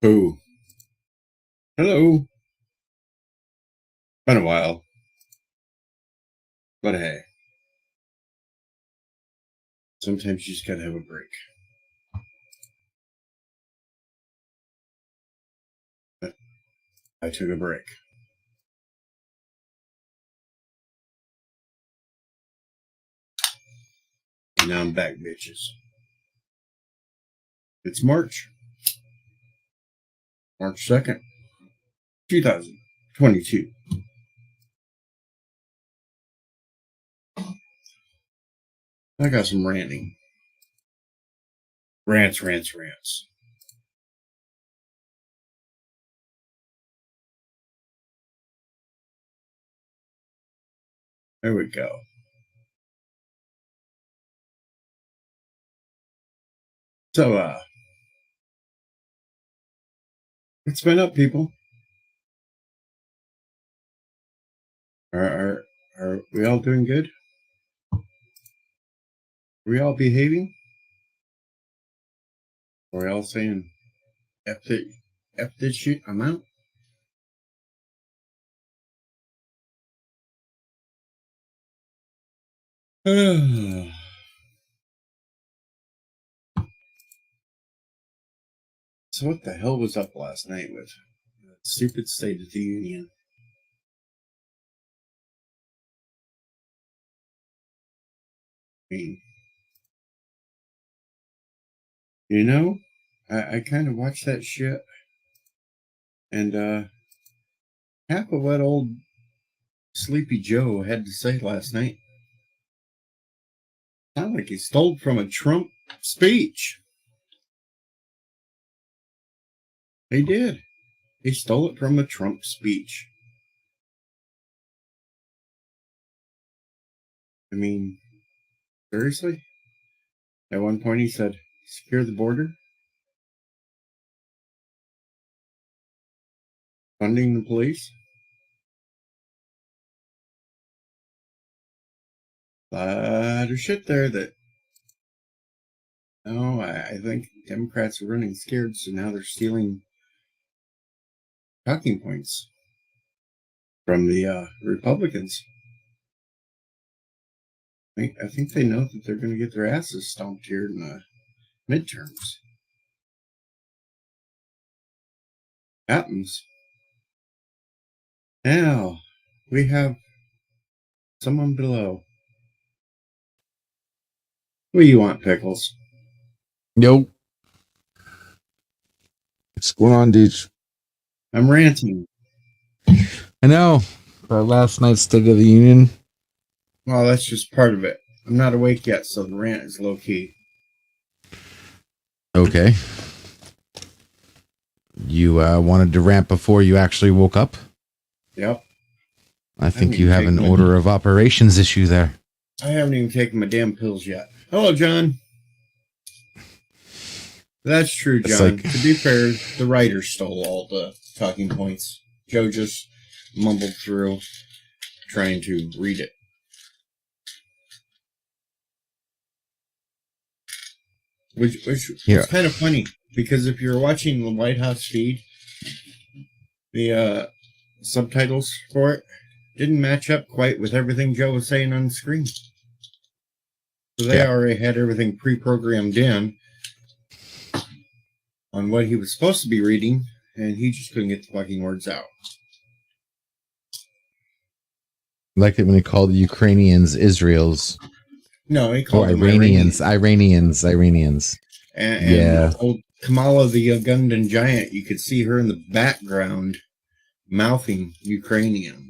Oh, hello. Been a while, but hey, sometimes you just gotta have a break. But I took a break. And now I'm back, bitches. It's March 2nd, 2022. I got some ranting. Rants. There we go. So, what's been up, people? Are we all doing good? Are we all behaving? Are we all saying F this shit, I'm out? So what the hell was up last night with the stupid State of the Union? I mean, you know, I kind of watched that shit, and half of what old Sleepy Joe had to say last night sounded like he stole from a Trump speech. He did. He stole it from a Trump speech. I mean, seriously? At one point he said, secure the border, funding the police. A lot of shit there that, no, I think Democrats are running scared, so now they're stealing talking points from the Republicans. I think they know that they're going to get their asses stomped here in the midterms. Happens. Now, we have someone below. What do you want, Pickles? Yo. What's going on, dudes? I'm ranting. I know. Last night's State of the Union. Well, that's just part of it. I'm not awake yet, so the rant is low-key. Okay. You wanted to rant before you actually woke up? Yep. I think you have an order of operations issue there. I haven't even taken my damn pills yet. Hello, John. That's true, John. To be fair, the writer stole all the talking points. Joe just mumbled through trying to read it. Which is kind of funny, because if you're watching the White House feed, the subtitles for it didn't match up quite with everything Joe was saying on the screen. So they already had everything pre-programmed in on what he was supposed to be reading, and he just couldn't get the fucking words out. I liked it when he called the Ukrainians Israel's. No, he called them Iranians. And old Kamala the Ugandan giant, you could see her in the background mouthing Ukrainians.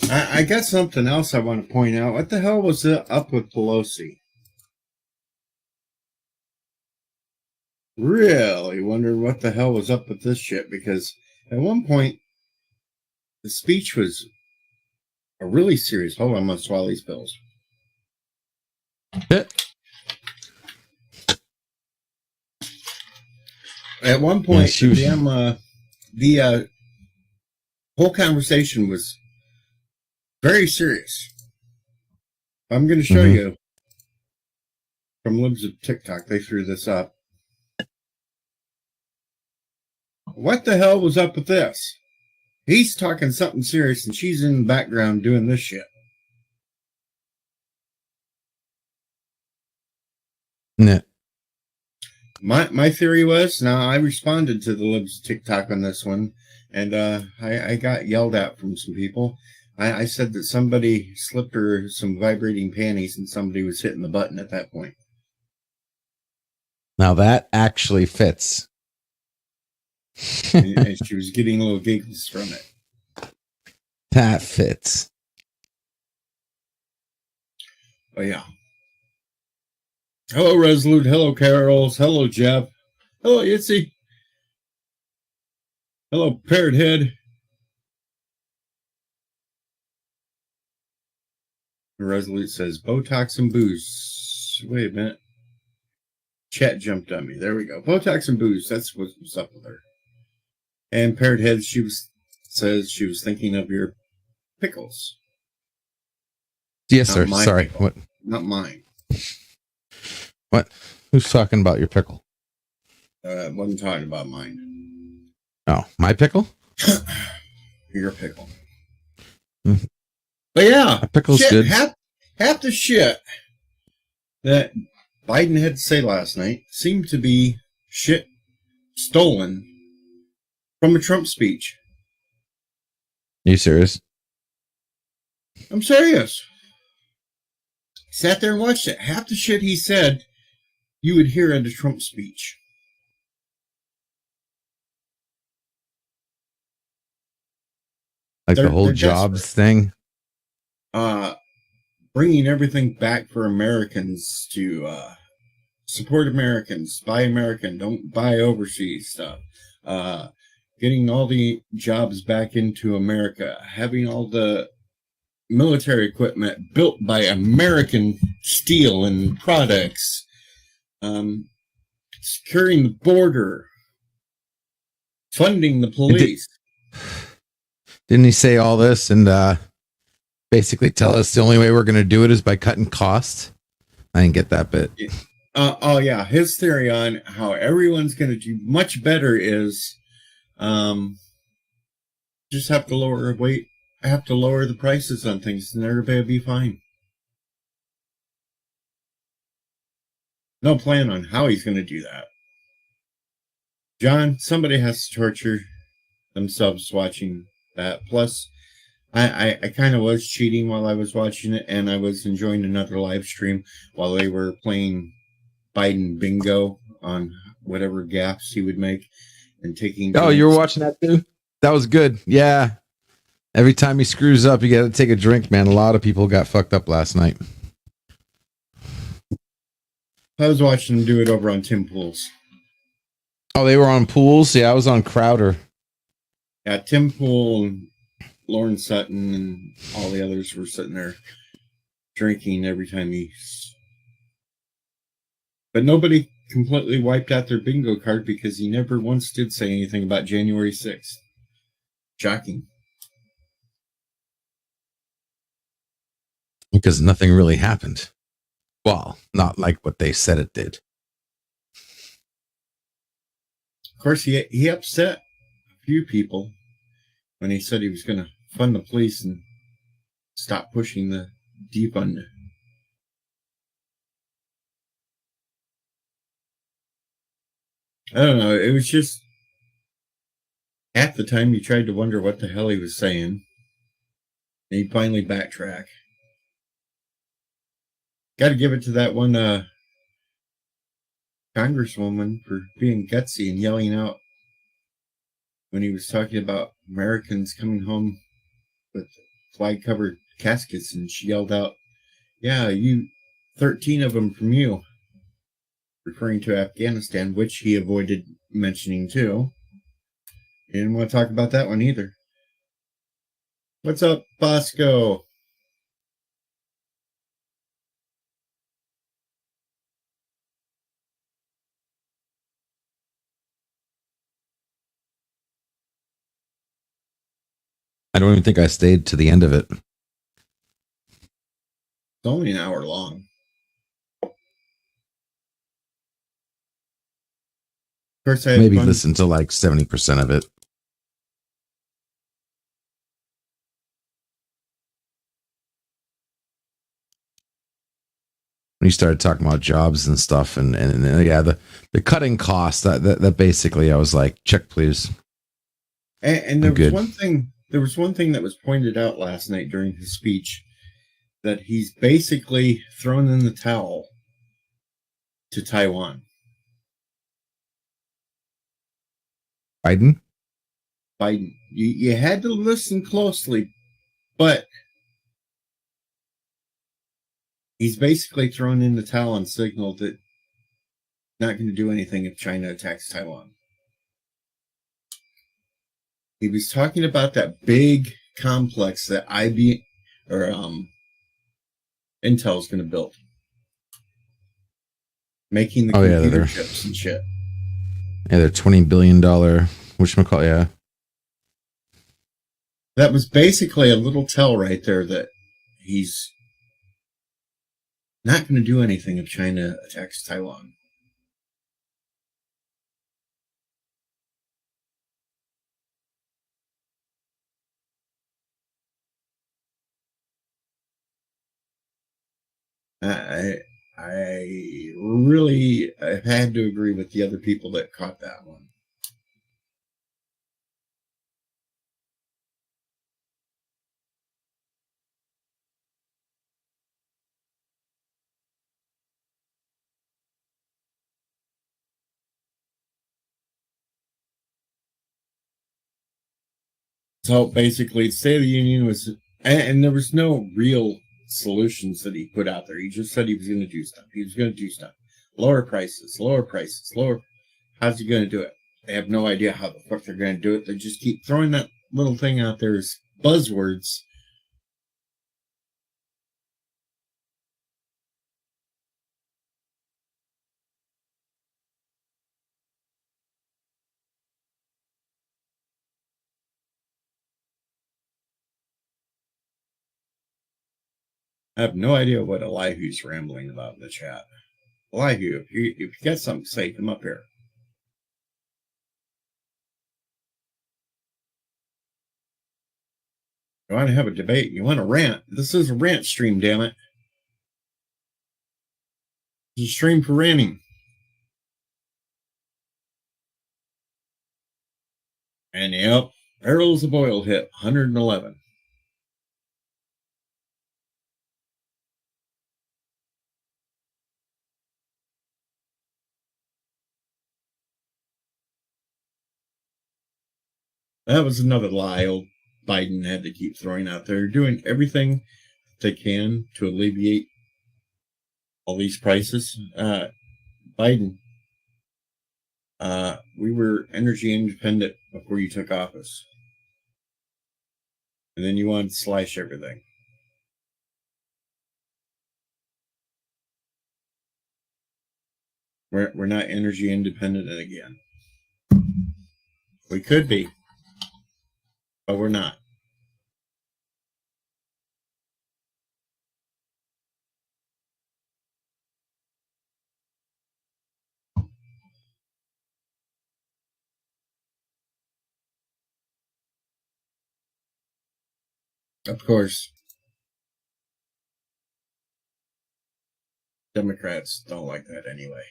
I got something else I want to point out. What the hell was up with Pelosi? Really wondered what the hell was up with this shit, because at one point the speech was a really serious. Hold on, I'm gonna swallow these pills. At one point, the whole conversation was very serious. I'm going to show you from Libs of TikTok. They threw this up. what the hell was up with this? He's talking something serious, and she's in the background doing this shit. Nah. My theory was, now I responded to the Libs TikTok on this one, and I got yelled at from some people. I said that somebody slipped her some vibrating panties and somebody was hitting the button at that point. Now that actually fits. And she was getting little giggles from it. That fits. Oh, yeah. Hello, Resolute. Hello, Carols. Hello, Jeff. Hello, Itzy. Hello, Parrot Head. Resolute says, Botox and booze. Wait a minute. Chat jumped on me. There we go. Botox and booze. That's what's up with her. And Parrot Head, says she was thinking of your pickles. Yes, sir. Sorry. Pickle. What? Not mine. What? Who's talking about your pickle? I wasn't talking about mine. Oh, my pickle? Your pickle. Mm-hmm. But yeah, my pickle's shit, good. Half the shit that Biden had to say last night seemed to be shit stolen from a Trump speech. Are you serious? I'm serious. Sat there and watched it. Half the shit he said you would hear at a Trump speech. Like the whole jobs thing? Bringing everything back for Americans to support Americans, buy American, don't buy overseas stuff. Getting all the jobs back into America, having all the military equipment built by American steel and products, securing the border, funding the police. Didn't he say all this and basically tell us the only way we're going to do it is by cutting costs? I didn't get that bit. Oh yeah, his theory on how everyone's going to do much better is just have to lower the prices on things and everybody will be fine. No plan on how he's going to do that. John, somebody has to torture themselves watching that. Plus, I kind of was cheating while I was watching it, and I was enjoying another live stream while they were playing Biden bingo on whatever gaps he would make and taking. Oh, you were watching that too? That was good. Yeah. Every time he screws up, you got to take a drink, man. A lot of people got fucked up last night. I was watching him do it over on Tim Pool's. Oh, they were on Pools? Yeah, I was on Crowder. Yeah, Tim Pool and Lauren Sutton and all the others were sitting there drinking every time he... But nobody completely wiped out their bingo card because he never once did say anything about January 6th. Shocking. Because nothing really happened. Well, not like what they said it did. Of course, he upset a few people when he said he was going to fund the police and stop pushing the defund. I don't know. It was just half the time you tried to wonder what the hell he was saying. And he finally backtracked. Got to give it to that one congresswoman for being gutsy and yelling out when he was talking about Americans coming home with flag-covered caskets, and she yelled out, "Yeah, 13 of them from you," referring to Afghanistan, which he avoided mentioning too. He didn't want to talk about that one either. What's up, Bosco? I don't even think I stayed to the end of it. It's only an hour long. course, I had maybe fun. listen to like 70% of it. When you started talking about jobs and stuff, and yeah, the cutting costs, that basically, I was like, check please. And there was one thing. There was one thing that was pointed out last night during his speech, that he's basically thrown in the towel to Taiwan. Biden, you had to listen closely, but he's basically thrown in the towel and signaled that not going to do anything if China attacks Taiwan. He was talking about that big complex that Intel is going to build, making the computer chips and shit. Yeah, they're $20 billion. Whatchamacallit, yeah. That was basically a little tell right there that he's not going to do anything if China attacks Taiwan. I really had to agree with the other people that caught that one. So basically, the State of the Union was, and there was no real solutions that he put out there. He just said he was going to do stuff. He was going to do stuff. Lower prices, lower prices, lower. How's he going to do it? They have no idea how the fuck they're going to do it. They just keep throwing that little thing out there as buzzwords. I have no idea what Elihu's rambling about in the chat. Elihu, if you got something to say, come up here. You want to have a debate? You want to rant? This is a rant stream, damn it. It's a stream for ranting. And yep, barrels of oil hit 111. That was another lie old Biden had to keep throwing out there, doing everything they can to alleviate all these prices. Biden, we were energy independent before you took office. And then you wanted to slash everything. We're not energy independent again. We could be, but we're not. Of course, Democrats don't like that anyway.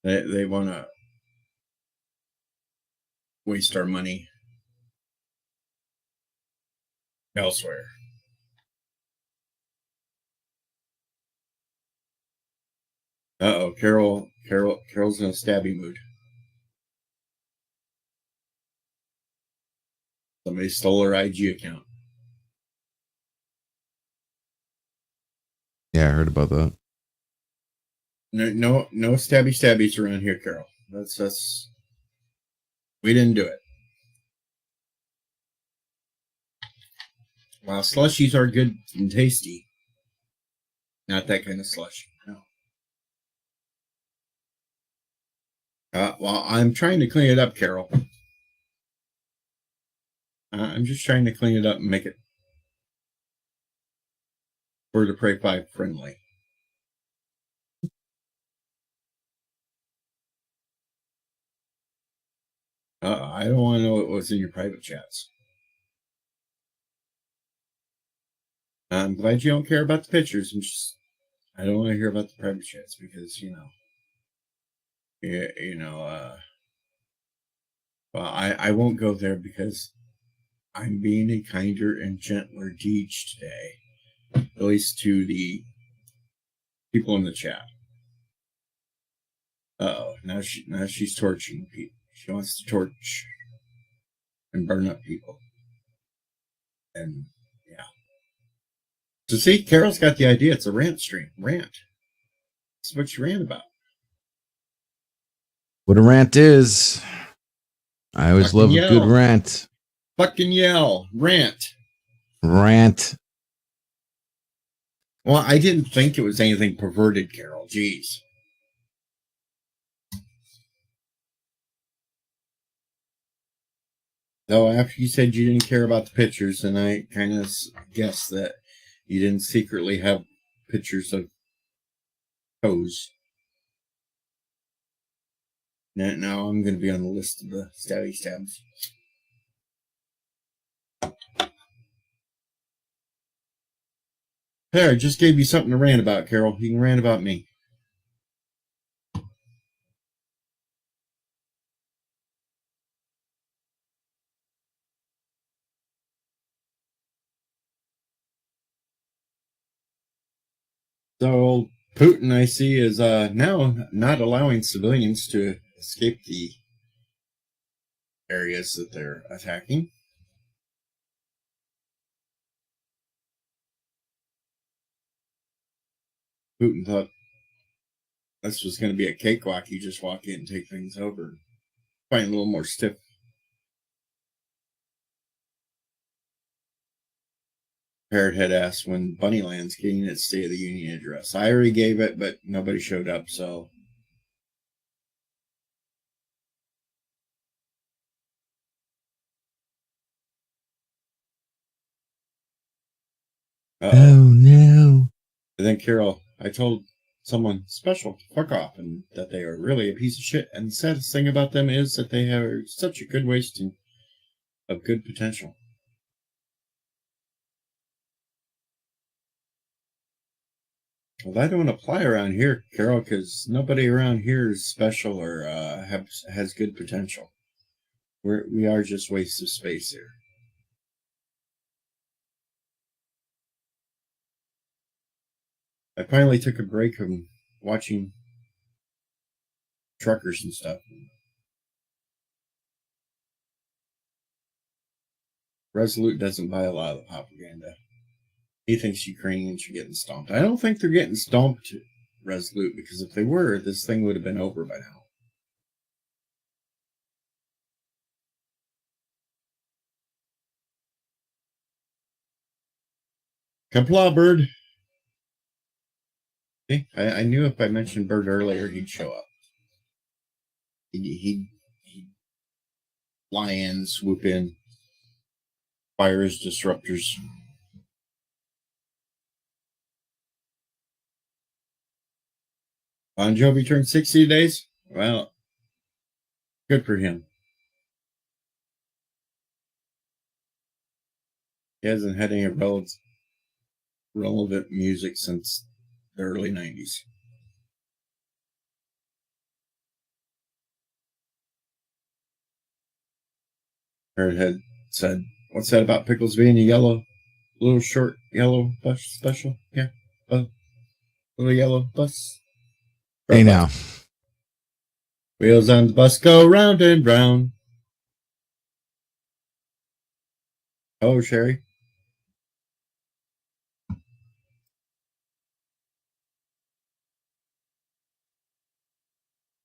They want to waste our money elsewhere. Uh-oh, Carol's in a stabby mood. Somebody stole her IG account. Yeah, I heard about that. No stabbies around here, Carol. That's we didn't do it. While slushies are good and tasty, not that kind of slush. No. Well, I'm trying to clean it up, Carol. I'm just trying to clean it up and make it Bird of Prey 5 friendly. I don't want to know what was in your private chats. I'm glad you don't care about the pictures. I don't want to hear about the private chats because, well, I won't go there because I'm being a kinder and gentler Deej today, at least to the people in the chat. Now she's torching people. She wants to torch and burn up people. And yeah. So see, Carol's got the idea. It's a rant stream. Rant. That's what you rant about. What a rant is. I always love a good rant. Fucking yell. Rant. Rant. Well, I didn't think it was anything perverted, Carol. Jeez. Though after you said you didn't care about the pictures, and I kind of guessed that you didn't secretly have pictures of toes. Now I'm going to be on the list of the stabby stabs. There, I just gave you something to rant about, Carol. You can rant about me. So Putin, I see, is now not allowing civilians to escape the areas that they're attacking. Putin thought this was going to be a cakewalk. You just walk in and take things over. Find a little more stiff. Parrot had asked when Bunnyland's getting its State of the Union address. I already gave it, but nobody showed up, so. Oh, no. And then Carol, I told someone special to fuck off and that they are really a piece of shit. And the saddest thing about them is that they have such a good wasting of good potential. Well, that don't apply around here, Carol, because nobody around here is special or has good potential. We are just wastes of space here. I finally took a break from watching truckers and stuff. Resolute doesn't buy a lot of the propaganda. He thinks Ukrainians are getting stomped. I don't think they're getting stomped, Resolute, because if they were, this thing would have been over by now. Kapla, Bird. Okay, I knew if I mentioned Bird earlier, he'd show up. He'd fly in, swoop in, fire his disruptors. Bon Jovi turned 60 days? Well, good for him. He hasn't had any relevant music since the early 90s. Parrot had said, what's that about pickles being a little short yellow bus special? Yeah. Little yellow bus. Hey now. Wheels on the bus go round and round. Oh, Sherry.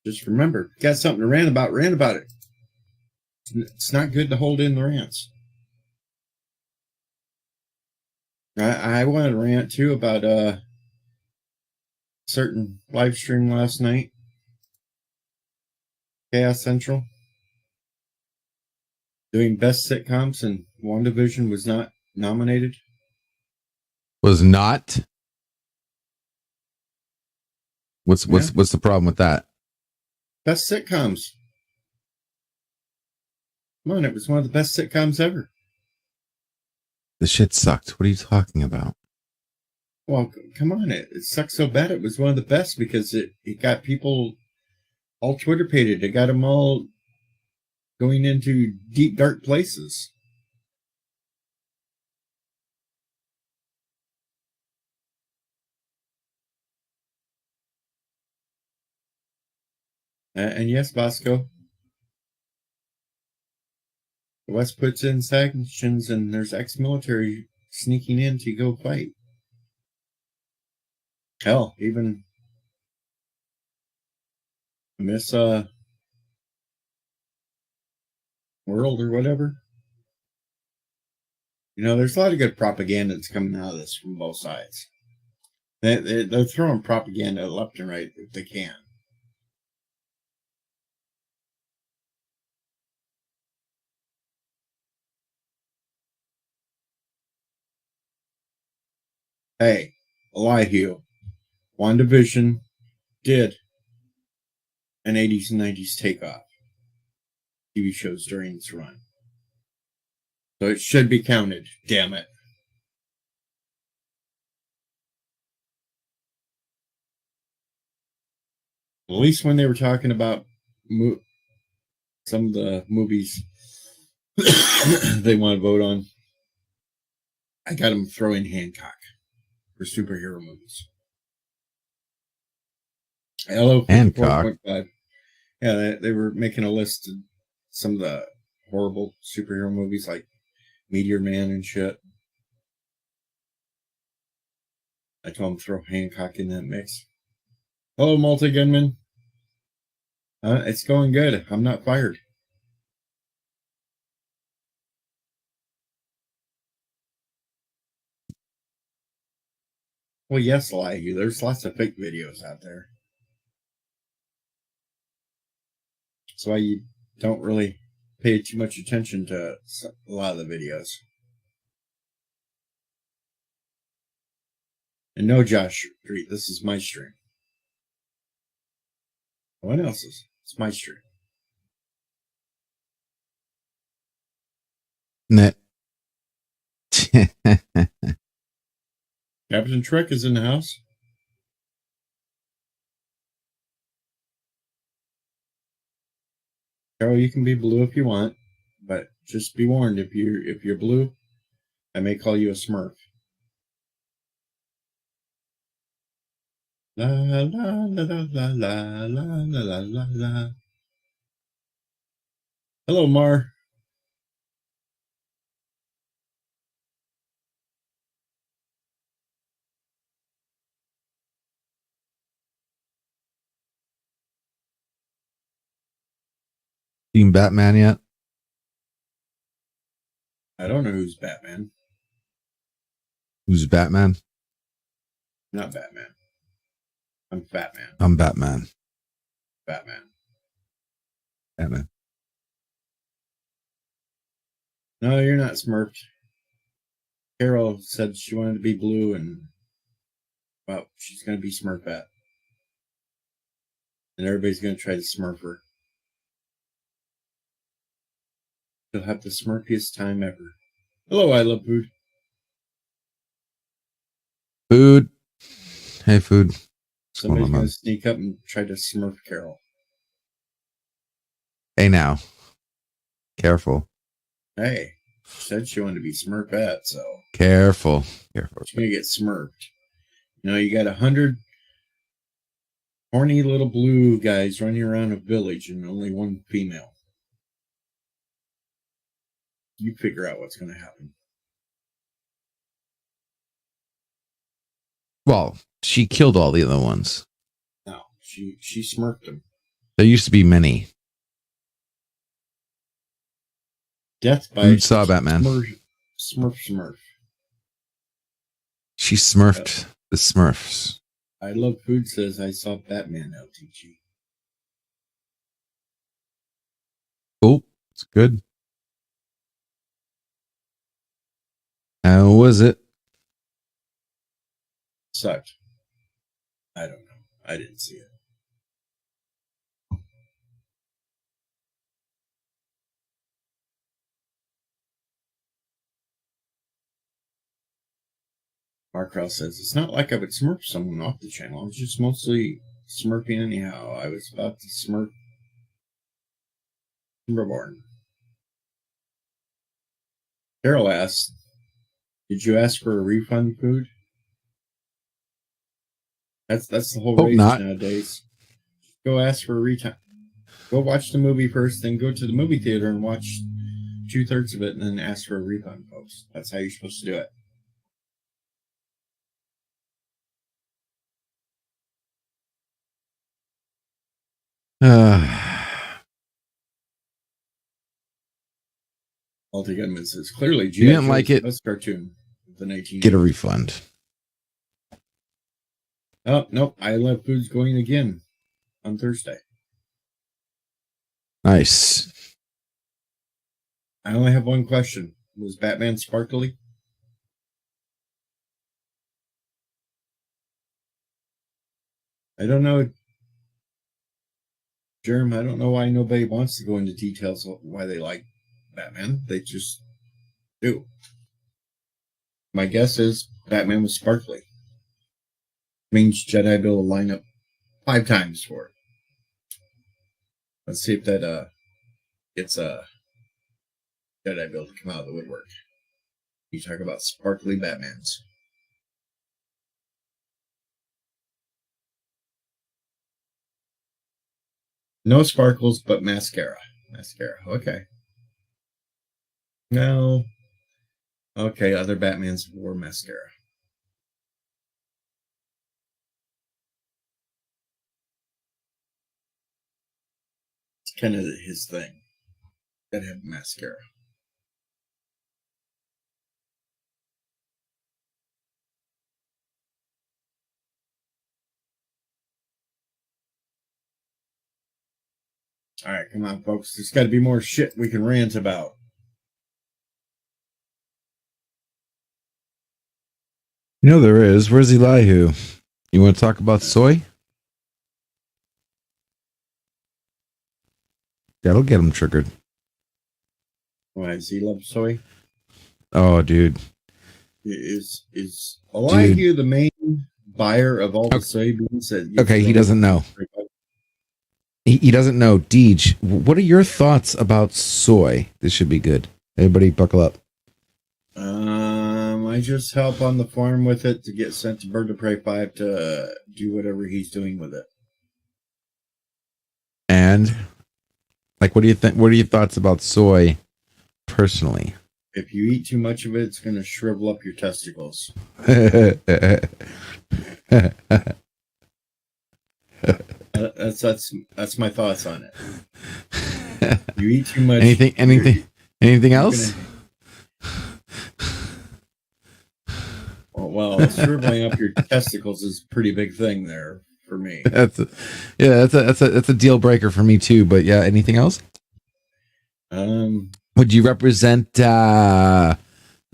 Just remember, got something to rant about it. It's not good to hold in the rants. I wanted to rant too about a certain live stream last night. Chaos Central. Doing best sitcoms, and WandaVision was not nominated. Was not? What's the problem with that? Best sitcoms. Come on, it was one of the best sitcoms ever. The shit sucked. What are you talking about? Well, come on, it sucked so bad. It was one of the best because it got people all Twitter pated. It got them all going into deep, dark places. And yes, Bosco, the West puts in sanctions and there's ex-military sneaking in to go fight. Hell, even Miss World or whatever. You know, there's a lot of good propaganda that's coming out of this from both sides. They're throwing propaganda left and right if they can. Hey, Elihu, WandaVision did an 80s and 90s takeoff TV shows during its run. So it should be counted, damn it. At least when they were talking about some of the movies they want to vote on, I got them throwing Hancock for superhero movies. Hello, Hancock. 4.5. Yeah, they were making a list of some of the horrible superhero movies like Meteor Man and shit. I told them to throw Hancock in that mix. Hello, multi-gunman. It's going good. I'm not fired. Well, yes, Elihu. There's lots of fake videos out there. That's why you don't really pay too much attention to a lot of the videos. And no, Josh Street, this is my stream. No one else's. It's my stream. Net. Captain Trek is in the house. Carol, you can be blue if you want, but just be warned, if you're blue, I may call you a Smurf. La la la la la la la la la la. Hello, Mar. Seen Batman yet? I don't know who's Batman. Who's Batman? Not Batman. I'm Batman. I'm Batman. Batman. Batman. No, you're not Smurfed. Carol said she wanted to be blue, and well, she's going to be Smurfette. And everybody's going to try to Smurf her. She'll have the smurfiest time ever. Hello, I love food. Food. Hey, food. Somebody's going to sneak up and try to Smurf Carol. Hey, now. Careful. Hey, she said she wanted to be Smurfette, so. Careful. Careful. She's going to get Smurfed. You know, you got 100 horny little blue guys running around a village and only one female. You figure out what's going to happen. Well, she killed all the other ones. No, she Smurfed them. There used to be many. Death by Who saw Batman? Smurf. She smurfed the Smurfs. I love food says I saw Batman LTG. Oh, it's good. How was it? Sucked. I don't know. I didn't see it. Mark Krell says, it's not like I would smurf someone off the channel. I was just mostly smurfing anyhow. I was about to smurf Timberborn. Carol asks, did you ask for a refund food? That's the whole Hope rage not. nowadays. Go ask for a refund. Go watch the movie first, then go to the movie theater and watch 2/3 of it, and then ask for a refund, folks. That's how you're supposed to do it. Alti Gunman says, clearly, you didn't like it. Best cartoon of the 1980s. Get a refund. Oh, nope. I Love Food's going again on Thursday. Nice. I only have one question. Was Batman sparkly? I don't know. Jerm, I don't know why nobody wants to go into details of why they like Batman. They just do. My guess is Batman was sparkly. Means Jedi Bill will line up 5 times for it. Let's see if that gets a Jedi Bill to come out of the woodwork. You talk about sparkly Batmans. No sparkles, but mascara. Mascara. Okay. No. Okay, other Batmans wore mascara. It's kind of his thing. Gotta have mascara. All right, come on, folks. There's got to be more shit we can rant about. You know there is. Where's Elihu? You want to talk about soy? That'll get him triggered. Why does he love soy? Oh, dude. Is Elihu the main buyer of all the soybeans? Okay, he doesn't know. He doesn't know. Deej, what are your thoughts about soy? This should be good. Everybody buckle up. I just help on the farm with it to get sent to Bird of Prey 5 to do whatever he's doing with it. And, like, what do you think? What are your thoughts about soy personally? If you eat too much of it, it's going to shrivel up your testicles. That's my thoughts on it. You eat too much. Anything else? Well, shriveling up your testicles is a pretty big thing there for me. That's a deal breaker for me too. But yeah, anything else? Would you represent?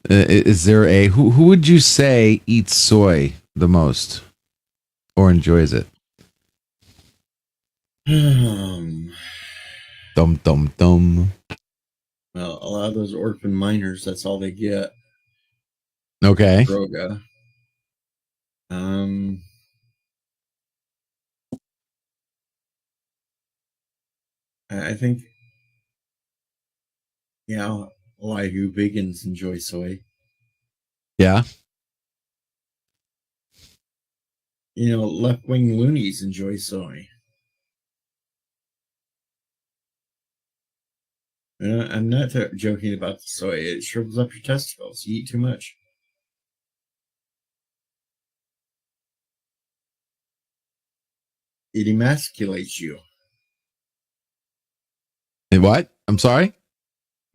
Is there a who would you say eats soy the most or enjoys it? Dum dum dum. Well, a lot of those orphan miners, that's all they get. Okay. Droga. I think, yeah, a lot of you vegans enjoy soy. Yeah. You know, left-wing loonies enjoy soy. I'm not joking about the soy. It shrivels up your testicles. You eat too much. It emasculates you. What? I'm sorry?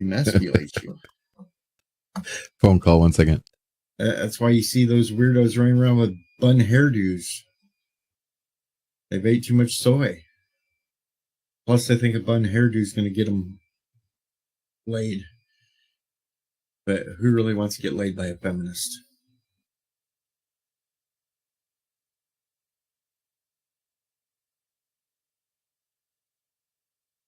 Emasculates you. Phone call, 1 second. That's why you see those weirdos running around with bun hairdos. They've ate too much soy. Plus, they think a bun hairdo is going to get them laid. But who really wants to get laid by a feminist?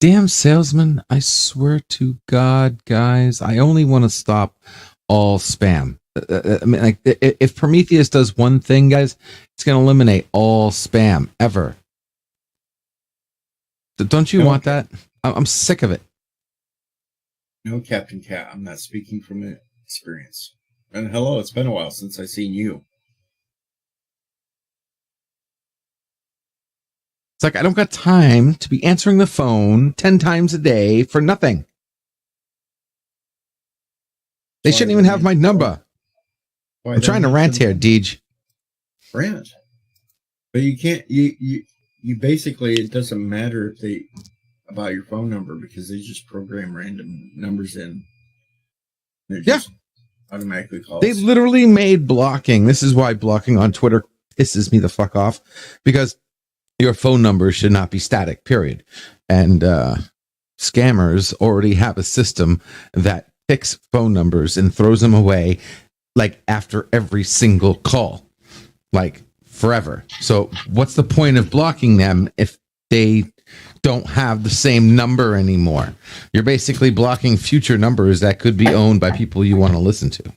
Damn salesman, I swear to God, guys, I only want to stop all spam. I mean, like, if Prometheus does one thing, guys, it's going to eliminate all spam ever. Don't you want that? I'm sick of it. No, Captain Cat, I'm not speaking from experience. And hello, it's been a while since I've seen you. It's like I don't got time to be answering the phone 10 times a day for nothing. They shouldn't even have my number. I'm trying to rant here, Deej. Rant. But you can't, you basically, it doesn't matter if they, about your phone number, because they just program random numbers in. It just automatically calls. They literally made blocking. This is why blocking on Twitter pisses me the fuck off, because your phone number should not be static, period. And scammers already have a system that picks phone numbers and throws them away like after every single call, like forever. So what's the point of blocking them if they don't have the same number anymore? You're basically blocking future numbers that could be owned by people you want to listen to.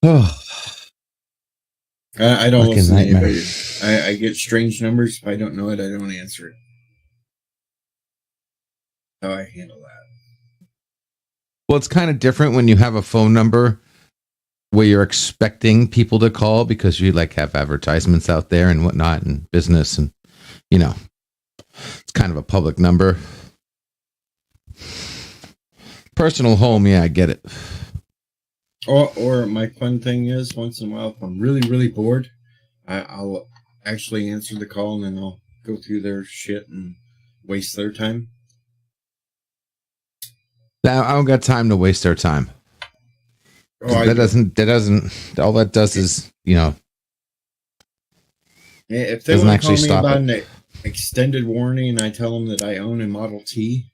Oh, I don't listen to anybody. I get strange numbers. If I don't know it, I don't answer it. How I handle that. Well, it's kind of different when you have a phone number where you're expecting people to call because you like have advertisements out there and whatnot and business, and you know, it's kind of a public number. Personal home, yeah, I get it. Or my fun thing is, once in a while, if I'm really, really bored, I'll actually answer the call and then I'll go through their shit and waste their time. I don't got time to waste their time. That doesn't. All that does is, you know. Yeah, if they want to call me about an extended warranty and I tell them that I own a Model T,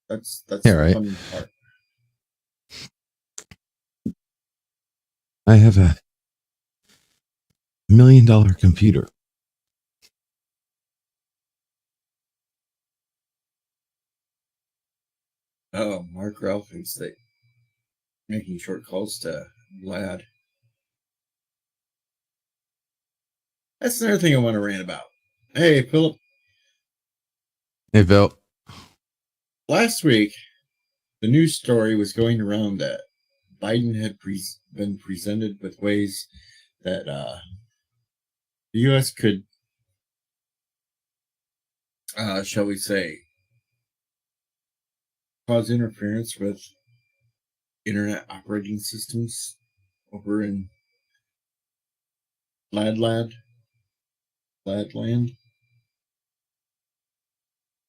that's yeah, right. The fun part. I have a $1 million computer. Oh, Mark Ralph thinks that making short calls to Lad. That's another thing I want to rant about. Hey, Philip. Hey, Phil. Last week, the news story was going around that Biden had been presented with ways that the U.S. could, shall we say, cause interference with internet operating systems over in Ladland.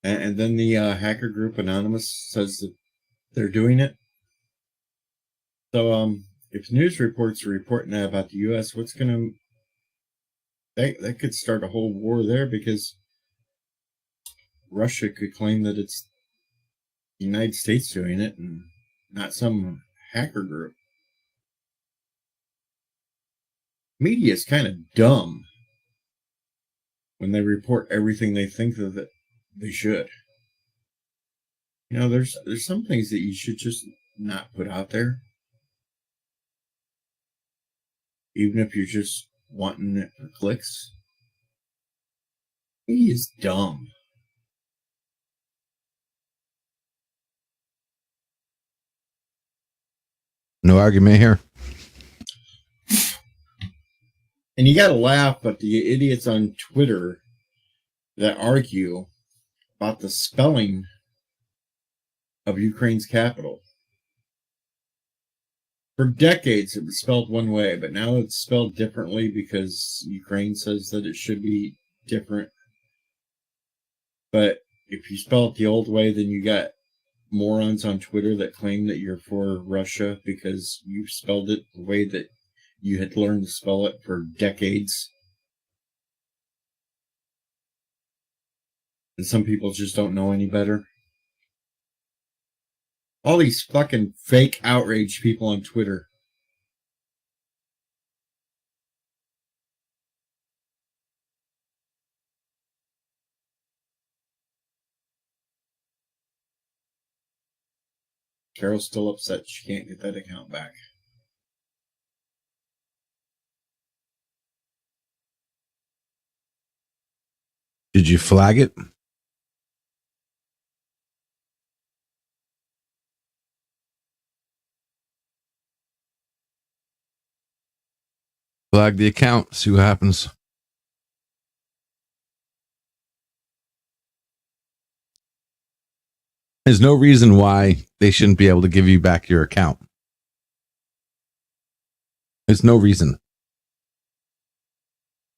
And then the hacker group Anonymous says that they're doing it. So if news reports are reporting that about the U.S., what's going to... That could start a whole war there, because Russia could claim that it's the United States doing it and not some hacker group. Media is kind of dumb when they report everything they think that they should. You know, there's some things that you should just not put out there, even if you're just wanting it for clicks. Media is dumb. No argument here. And you gotta laugh at the idiots on Twitter that argue about the spelling of Ukraine's capital. For decades, it was spelled one way, but now it's spelled differently because Ukraine says that it should be different. But if you spell it the old way, then you got morons on Twitter that claim that you're for Russia because you spelled it the way that you had learned to spell it for decades. And some people just don't know any better. All these fucking fake outrage people on Twitter. Carol's still upset she can't get that account back. Did you flag it? Flag the account, see what happens. There's no reason why they shouldn't be able to give you back your account. There's no reason.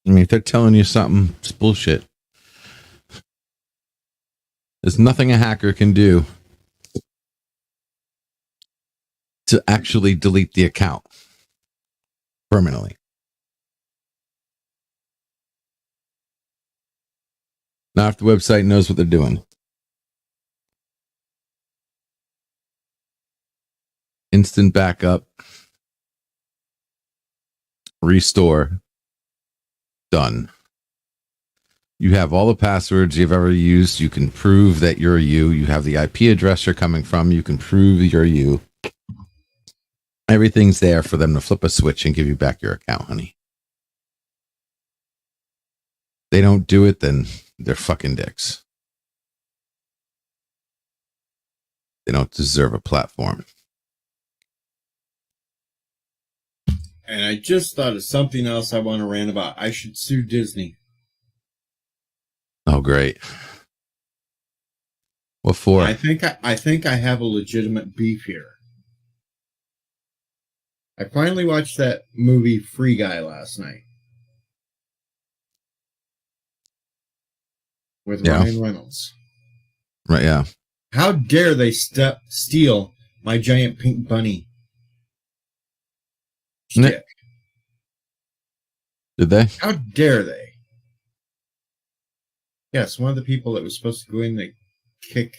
I mean, if they're telling you something, it's bullshit. There's nothing a hacker can do to actually delete the account permanently. Not if the website knows what they're doing. Instant backup. Restore. Done. You have all the passwords you've ever used. You can prove that you're you. You have the IP address you're coming from. You can prove you're you. Everything's there for them to flip a switch and give you back your account, honey. They don't do it, then they're fucking dicks. They don't deserve a platform. And I just thought of something else I want to rant about. I should sue Disney. Oh, great. What for? I think I have a legitimate beef here. I finally watched that movie Free Guy last night with Ryan Reynolds. Right, yeah. How dare they steal my giant pink bunny stick? Did they? How dare they? Yes, one of the people that was supposed to go in to kick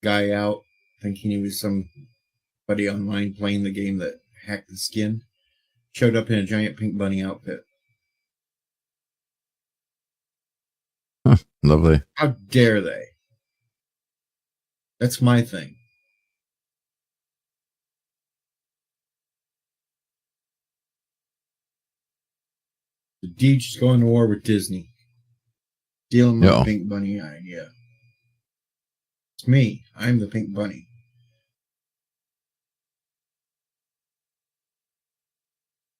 guy out, thinking he was somebody online playing the game that hacked the skin, showed up in a giant pink bunny outfit. Huh, lovely. How dare they? That's my thing. The Deej is going to war with Disney. Stealing my pink bunny idea. It's me. I'm the pink bunny.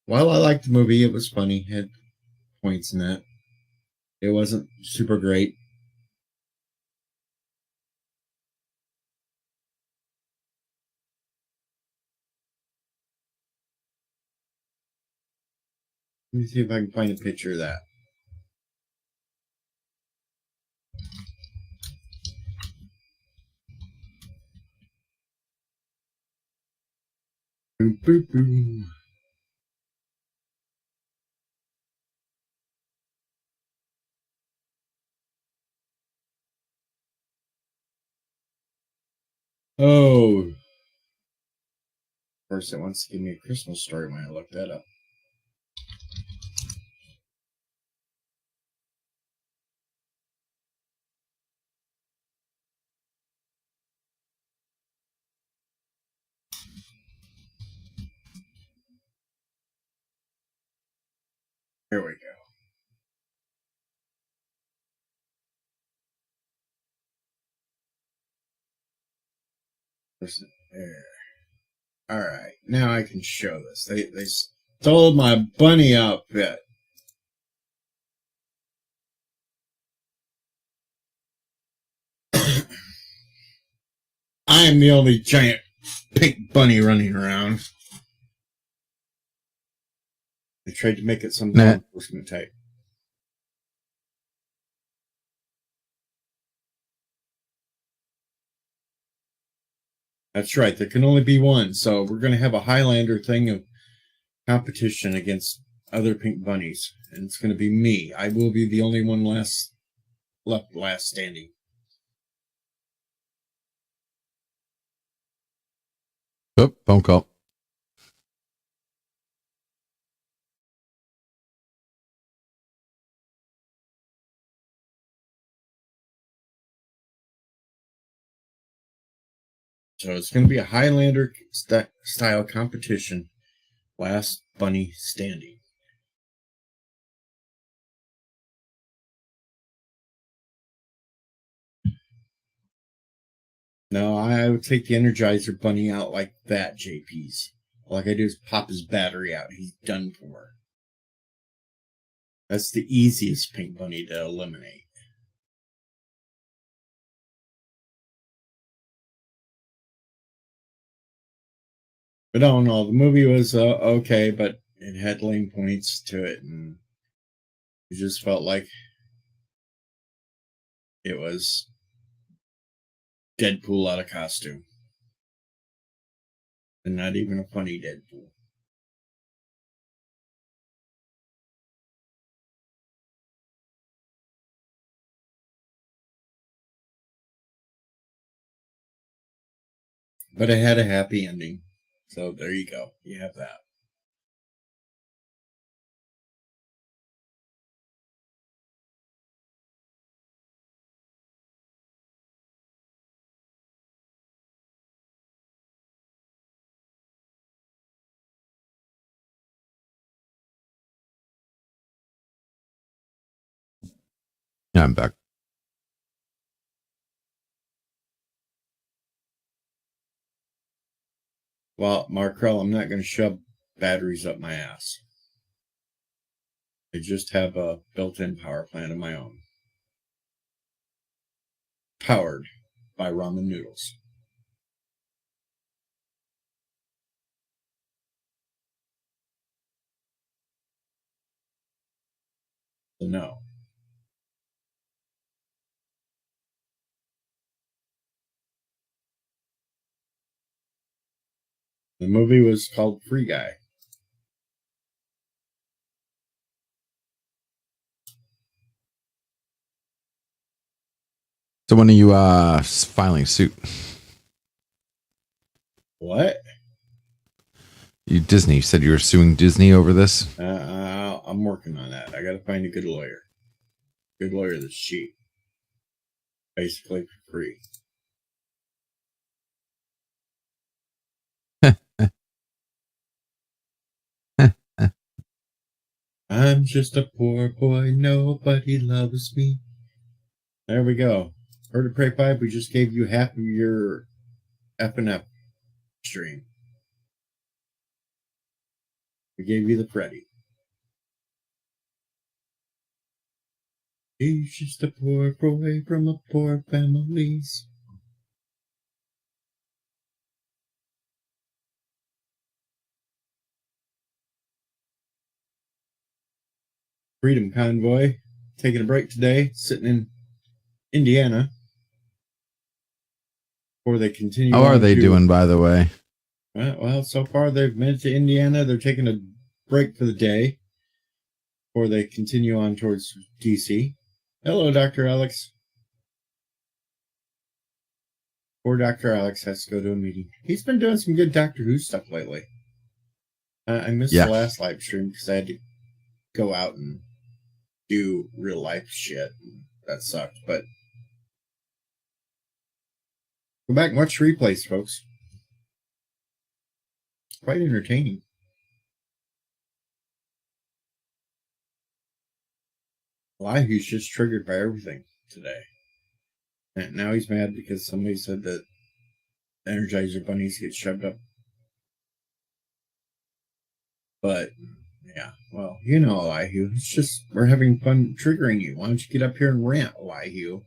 While I liked the movie, it was funny. It had points in that. It wasn't super great. Let me see if I can find a picture of that. Boom, boom, boom. Oh. Of course, it wants to give me a Christmas story when I look that up. Here we go. There. All right, now I can show this. They stole my bunny outfit. I am the only giant pink bunny running around. They tried to make it some law enforcement type. That's right. There can only be one. So we're going to have a Highlander thing of competition against other pink bunnies. And it's going to be me. I will be the only one last standing. Oh, phone call. So it's going to be a Highlander style competition. Last bunny standing. No, I would take the Energizer Bunny out like that, JP's. All I gotta do is pop his battery out. He's done for. That's the easiest pink bunny to eliminate. But no, the movie was okay, but it had lame points to it, and it just felt like it was Deadpool out of costume. And not even a funny Deadpool. But it had a happy ending. So there you go. You have that. Yeah, I'm back. Well, Markrell, I'm not going to shove batteries up my ass. I just have a built-in power plant of my own. Powered by ramen noodles. So no. The movie was called Free Guy. So when are you filing suit? What? Disney said you were suing Disney over this. I'm working on that. I got to find a good lawyer. Good lawyer that's cheap. Basically for free. I'm just a poor boy. Nobody loves me. There we go. Heard of Pray 5, we just gave you half of your F&F stream. We gave you the Freddy. He's just a poor boy from a poor family's. Freedom Convoy taking a break today, sitting in Indiana. Before they continue. How are they doing, by the way? Well, so far they've made it to Indiana. They're taking a break for the day before they continue on towards DC. Hello, Dr. Alex. Poor Dr. Alex has to go to a meeting. He's been doing some good Doctor Who stuff lately. I missed the last live stream because I had to go out and do real life shit. That sucked, but go back and watch replays, folks. Quite entertaining. He's just triggered by everything today. And now he's mad because somebody said that Energizer bunnies get shoved up. But, yeah, well, you know, Elihu. It's just, we're having fun triggering you. Why don't you get up here and rant, Elihu?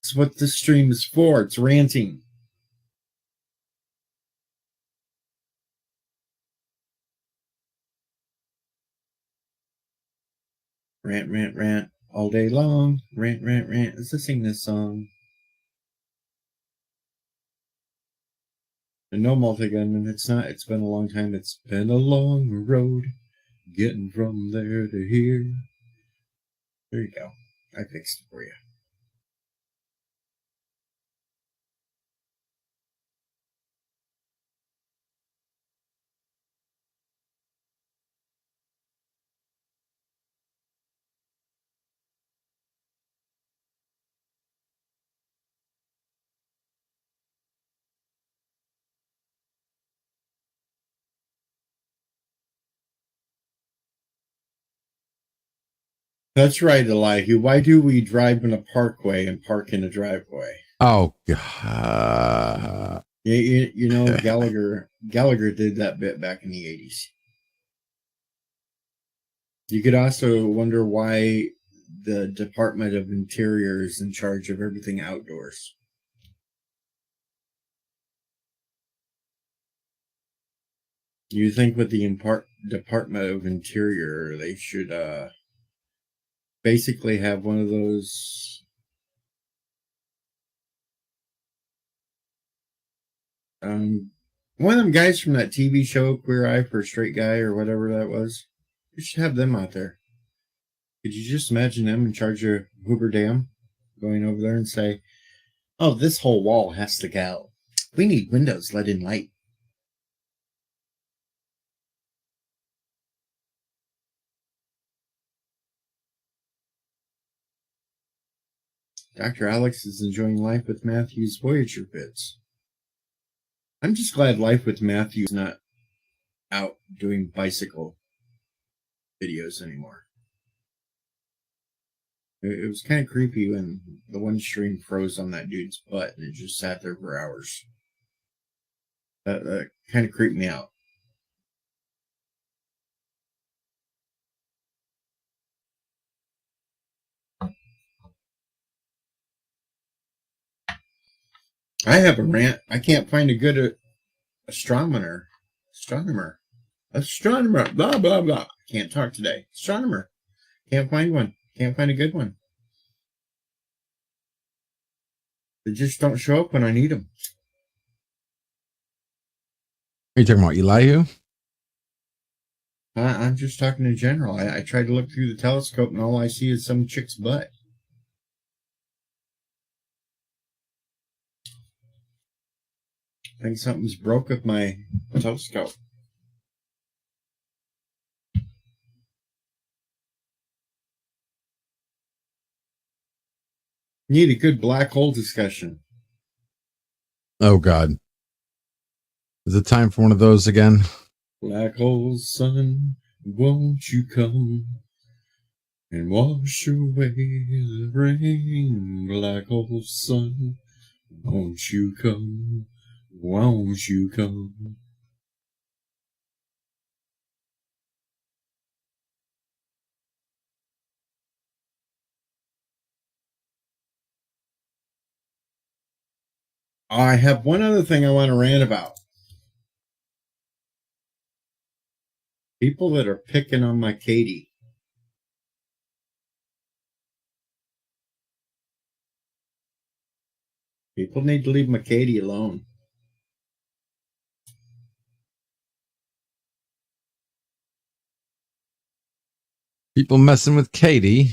That's what this stream is for. It's ranting. Rant, rant, rant all day long. Rant, rant, rant. Let's sing this song. And no multi-gun, it's not. It's been a long time. It's been a long road getting from there to here. There you go. I fixed it for you. That's right, Elihu. Why do we drive in a parkway and park in a driveway? Oh God. You know, Gallagher did that bit back in the 80s. You could also wonder why the Department of Interior is in charge of everything outdoors. You think with the Department of Interior, they should basically have one of those one of them guys from that TV show Queer Eye for a Straight Guy or whatever that was. You should have them out there. Could you just imagine them in charge of Hoover Dam going over there and say, "Oh, this whole wall has to go. We need windows let in light." Dr. Alex is enjoying Life with Matthew's Voyager bits. I'm just glad Life with Matthew is not out doing bicycle videos anymore. It was kind of creepy when the one stream froze on that dude's butt and it just sat there for hours. That kind of creeped me out. I have a rant. I can't find a good astronomer. Blah, blah, blah. Can't talk today. Astronomer. Can't find one. Can't find a good one. They just don't show up when I need them. Are you talking about Elihu? I'm just talking in general. I tried to look through the telescope and all I see is some chick's butt. I think something's broke with my telescope. Need a good black hole discussion. Oh God. Is it time for one of those again? Black hole sun, won't you come and wash away the rain? Black hole sun, won't you come? Won't you come? I have one other thing I want to rant about. People that are picking on my Katie. People need to leave my Katie alone. People messing with Katie.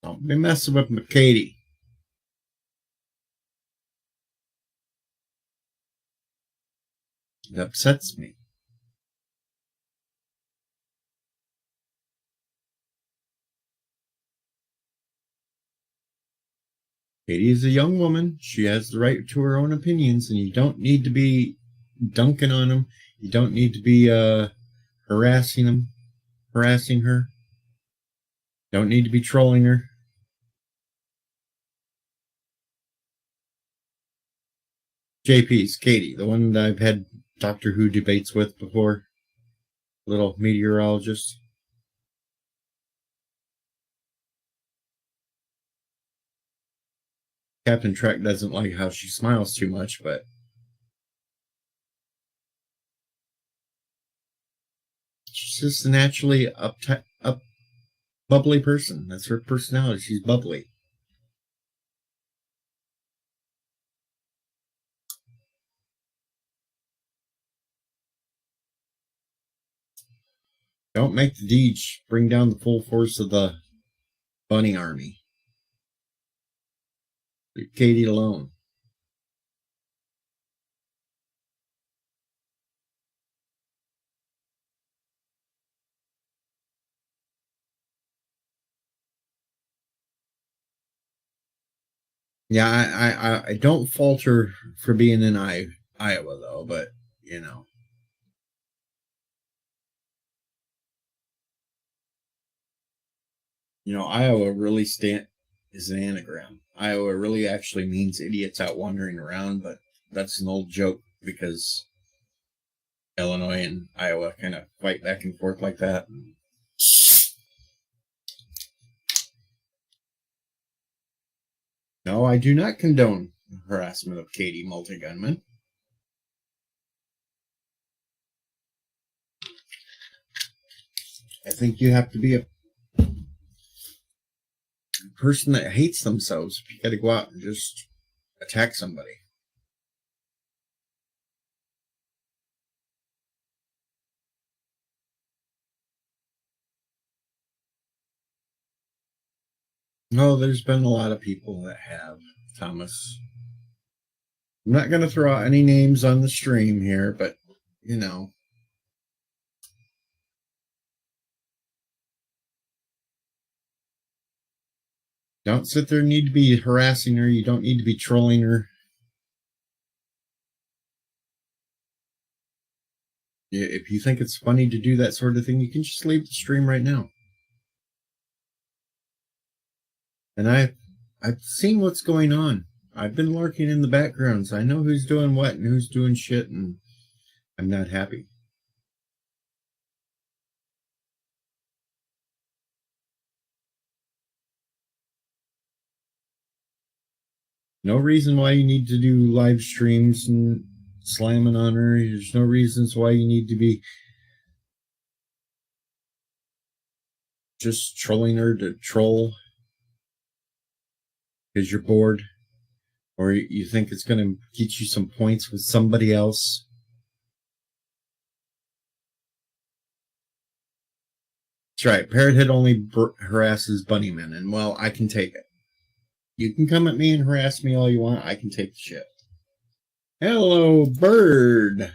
Don't be messing with my Katie. It upsets me. Katie is a young woman. She has the right to her own opinions, and you don't need to be dunking on them. You don't need to be harassing her. Don't need to be trolling her. JP's Katie, the one that I've had Doctor Who debates with before. Little meteorologist. Captain Trek doesn't like how she smiles too much, but she's just a naturally bubbly person. That's her personality. She's bubbly. Don't make the Deej bring down the full force of the bunny army. Leave Katie alone. Yeah, I don't fault her for being in Iowa though, but you know. Iowa really is an anagram. Iowa really actually means idiots out wandering around, but that's an old joke because Illinois and Iowa kind of fight back and forth like that. No, I do not condone harassment of Katie Multigunman. I think you have to be a person that hates themselves if you got to go out and just attack somebody. No, there's been a lot of people that have, Thomas. I'm not going to throw out any names on the stream here, but, don't sit there and need to be harassing her. You don't need to be trolling her. If you think it's funny to do that sort of thing, you can just leave the stream right now. And I've seen what's going on. I've been lurking in the backgrounds. I know who's doing what and who's doing shit, and I'm not happy. No reason why you need to do live streams and slamming on her. There's no reasons why you need to be just trolling her to troll because you're bored or you think it's going to get you some points with somebody else. That's right. Parrothead only harasses bunnymen, and well, I can take it. You can come at me and harass me all you want. I can take the shit. Hello, Bird.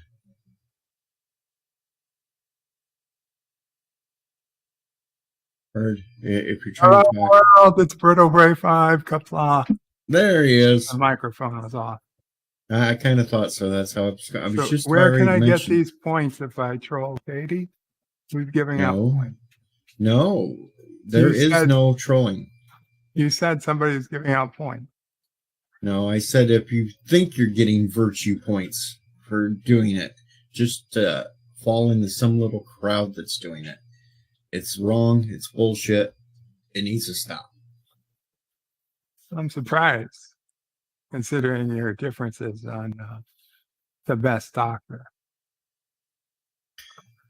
Bird, if you're trying to talk. World, it's Berto Bray 5, Kapla. There he is. The microphone is off. I kind of thought so. That's how I was just. Where can I get these points if I troll Katie? Who's giving out points? No, there is no trolling. You said somebody's giving out points. No, I said if you think you're getting virtue points for doing it, just fall into some little crowd that's doing it. It's wrong. It's bullshit. It needs to stop. I'm surprised, considering your differences on the best doctor.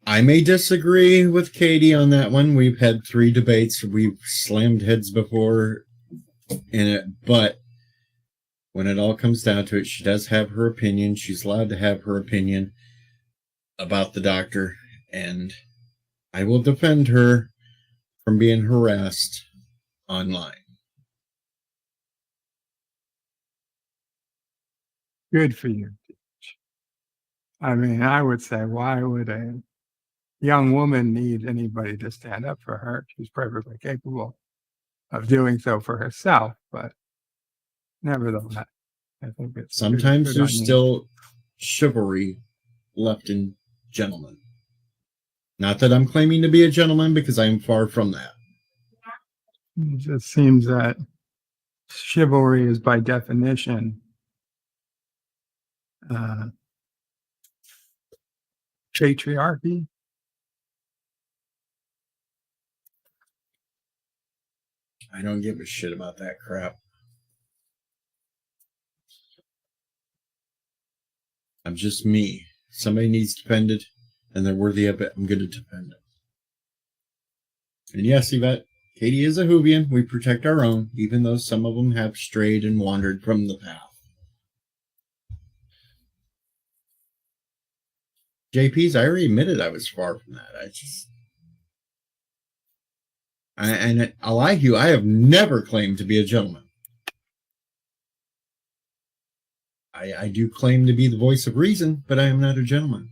I may disagree with Katie on that one. We've had 3 debates. We've slammed heads before in it, but when it all comes down to it, she does have her opinion. She's allowed to have her opinion about the doctor, and I will defend her from being harassed online. Good for you. I mean, I would say, why would a young woman need anybody to stand up for her? She's perfectly capable of doing so for herself, but nevertheless, I think it's sometimes good there's still chivalry left in gentlemen. Not that I'm claiming to be a gentleman, because I'm far from that. It just seems that chivalry is by definition patriarchy. I don't give a shit about that crap. I'm just me. Somebody needs defended, and they're worthy of it. I'm going to defend it. And yes, Yvette, Katie is a Whovian. We protect our own, even though some of them have strayed and wandered from the path. JP's, I already admitted I was far from that. And I'll argue, I have never claimed to be a gentleman. I do claim to be the voice of reason, but I am not a gentleman.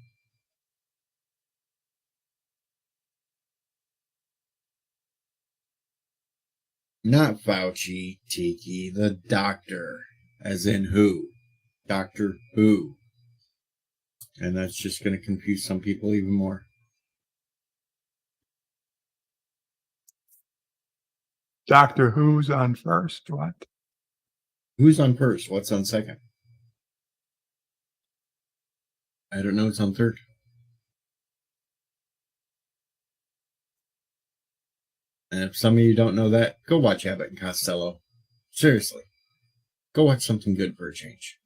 Not Fauci, Tiki, the doctor, as in who? Doctor Who. And that's just going to confuse some people even more. Doctor Who's on first. What? Who's on first? What's on second? I don't know. It's on third. And if some of you don't know that, go watch Abbott and Costello. Seriously. Go watch something good for a change.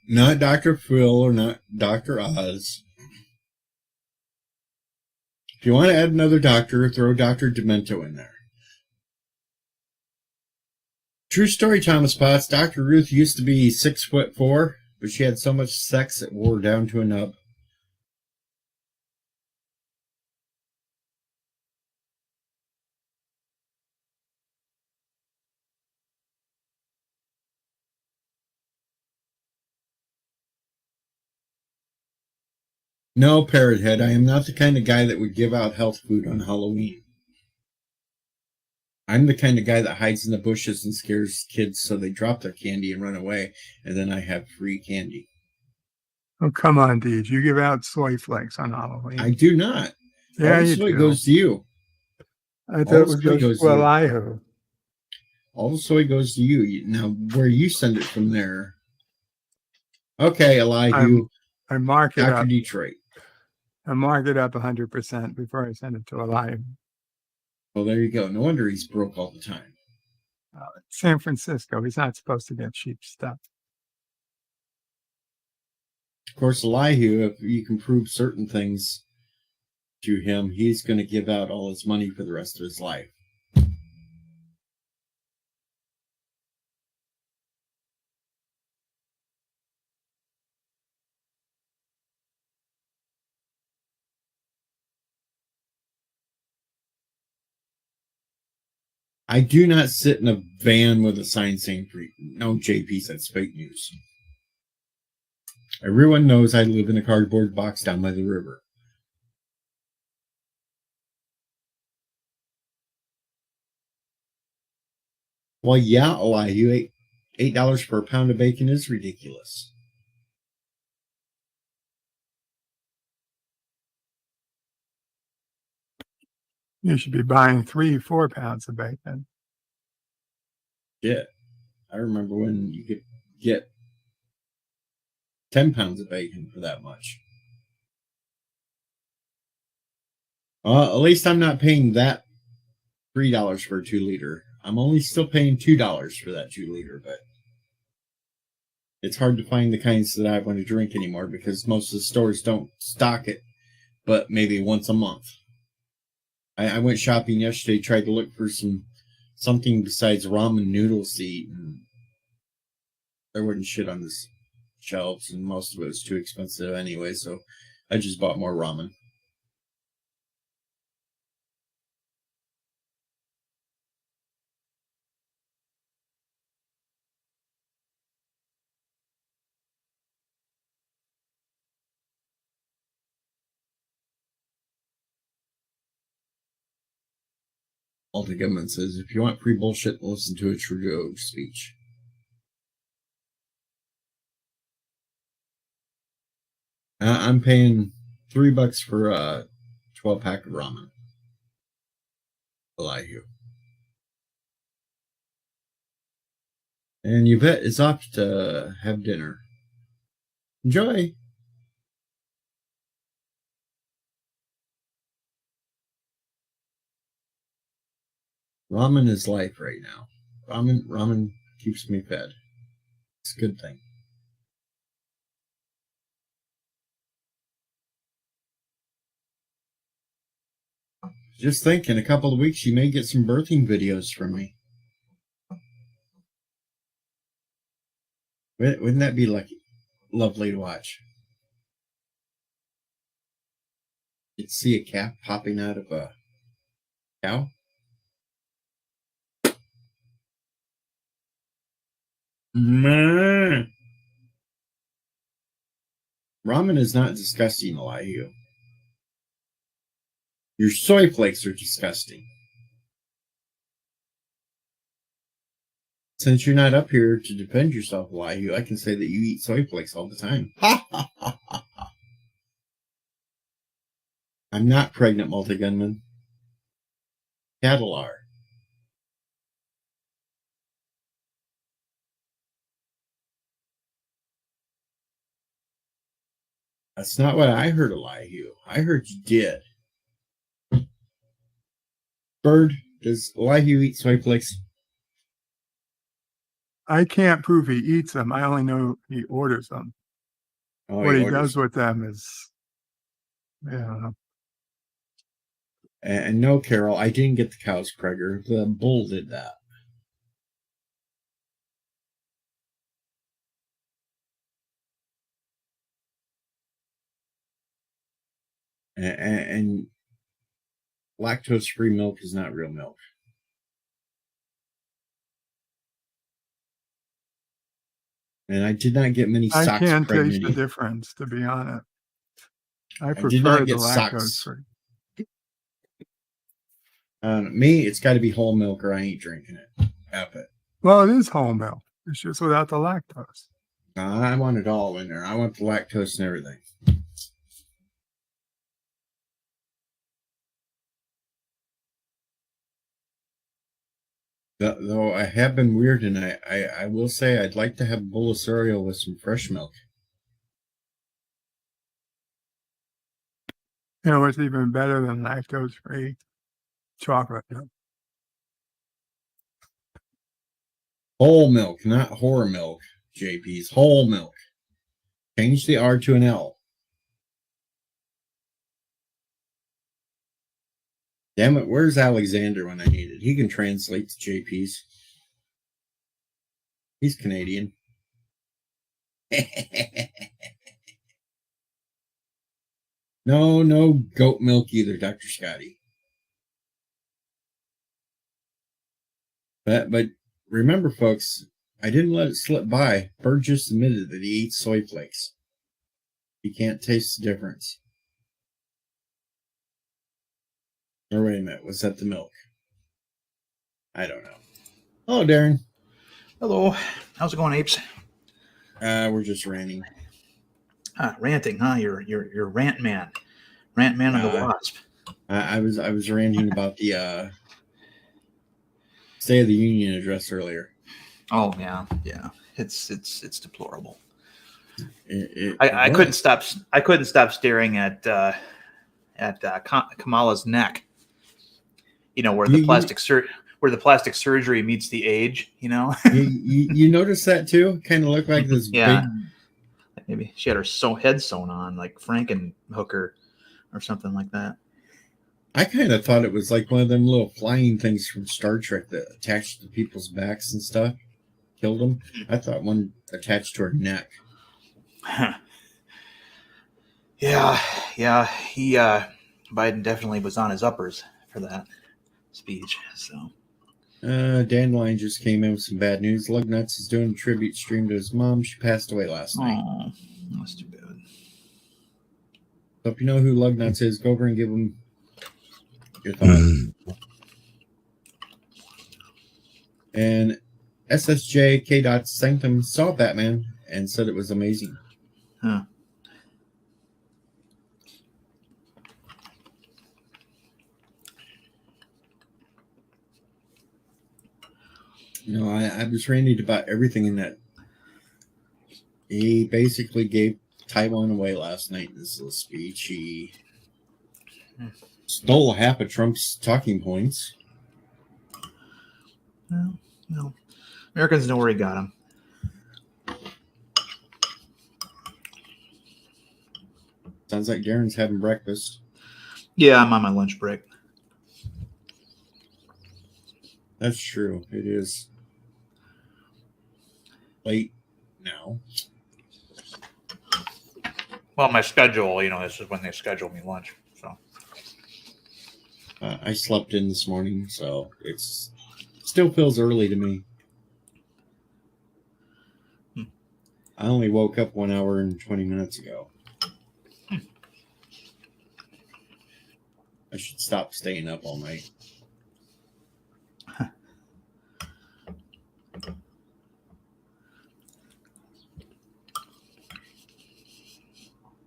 Not Dr. Phil or not Dr. Oz. If you want to add another doctor, throw Dr. Demento in there. True story, Thomas Potts. Dr. Ruth used to be 6'4", but she had so much sex it wore her down to a nub. No, Parrot Head, I am not the kind of guy that would give out health food on Halloween. I'm the kind of guy that hides in the bushes and scares kids so they drop their candy and run away, and then I have free candy. Oh, come on, Deej. You give out soy flakes on Halloween. I do not. Yeah, all the you soy do. goes to you. I thought it was soy goes to Elihu. All the soy goes to you. Now, where you send it from there. Okay, Elihu. I mark it Dr. up. Detroit. I mark it up 100% before I send it to Elihu. Well, there you go. No wonder he's broke all the time. San Francisco. He's not supposed to get cheap stuff. Of course, Elihu, if you can prove certain things to him, he's going to give out all his money for the rest of his life. I do not sit in a van with a sign saying free. No, JP, that's fake news. Everyone knows I live in a cardboard box down by the river. Well, yeah, Elihu, $8 for a pound of bacon is ridiculous. You should be buying 3-4 pounds of bacon. Yeah. I remember when you could get 10 pounds of bacon for that much. At least I'm not paying that $3 for a 2-liter. I'm only still paying $2 for that 2-liter, but it's hard to find the kinds that I want to drink anymore because most of the stores don't stock it, but maybe once a month. I went shopping yesterday, tried to look for something besides ramen noodles to eat, and there wasn't shit on the shelves, and most of it was too expensive anyway, so I just bought more ramen. Alta Government says, if you want free bullshit, listen to a Trudeau speech. I'm paying $3 for a 12-pack of ramen. Elihu. And Yvette is off to have dinner. Enjoy! Ramen is life right now. Ramen keeps me fed. It's a good thing. Just think, in a couple of weeks, you may get some birthing videos from me. Wouldn't that be lovely to watch? You'd see a calf popping out of a cow. Ramen is not disgusting, Elihu. Your soy flakes are disgusting. Since you're not up here to defend yourself, Elihu, I can say that you eat soy flakes all the time. Ha ha ha ha ha. I'm not pregnant, multi-gunman. Cattle are. That's not what I heard, Elihu. I heard you did. Bird, does Elihu eat soy flakes? I can't prove he eats them. I only know he orders them. Oh, What he does with them is, yeah. And no, Carol, I didn't get the cows, Kreger. The bull did that. And lactose-free milk is not real milk. And I did not get many socks I can't pregnant. taste the difference, to be honest. I did prefer not the get lactose socks. free. Me, it's got to be whole milk or I ain't drinking it. F it. Well, it is whole milk. It's just without the lactose. I want it all in there. I want the lactose and everything. Though I have been weird, and I will say I'd like to have a bowl of cereal with some fresh milk. You know what's even better than lactose free? Chocolate milk. Whole milk, not whore milk, JP's. Whole milk. Change the R to an L. Damn it, where's Alexander when I need it? He can translate to JP's. He's Canadian. No goat milk either, Dr. Scotty. But remember, folks, I didn't let it slip by. Bird just admitted that he eats soy flakes. He can't taste the difference. Or wait a minute, was that the milk? I don't know. Hello, Darren. Hello. How's it going, apes? We're just ranting. Ranting, huh? You're rant man. Rant man of the wasp. I was ranting about the State of the Union address earlier. Oh yeah. It's deplorable. I couldn't stop. I couldn't stop staring at Kamala's neck. You know, where the plastic surgery meets the age. You know. you notice that too? Kind of looked like this big. Maybe she had her head sewn on, like Frankenhooker or something like that. I kind of thought it was like one of them little flying things from Star Trek that attached to people's backs and stuff. Killed them. I thought one attached to her neck. Yeah. He Biden definitely was on his uppers for that speech. So Dandelion just came in with some bad news. Lugnuts is doing a tribute stream to his mom. She passed away last night. Oh, that's too bad. So if you know who Lugnuts is, go over and give him your thoughts. And SSJ K. Sanctum saw Batman and said it was amazing. Huh. You know, I was ranting about everything in that. He basically gave Taiwan away last night in this little speech. He stole half of Trump's talking points. Well, Americans know where he got him. Sounds like Darren's having breakfast. Yeah, I'm on my lunch break. That's true. It is late now. Well, my schedule, this is when they schedule me lunch. So I slept in this morning, so it's still feels early to me. I only woke up 1 hour and 20 minutes ago. I should stop staying up all night.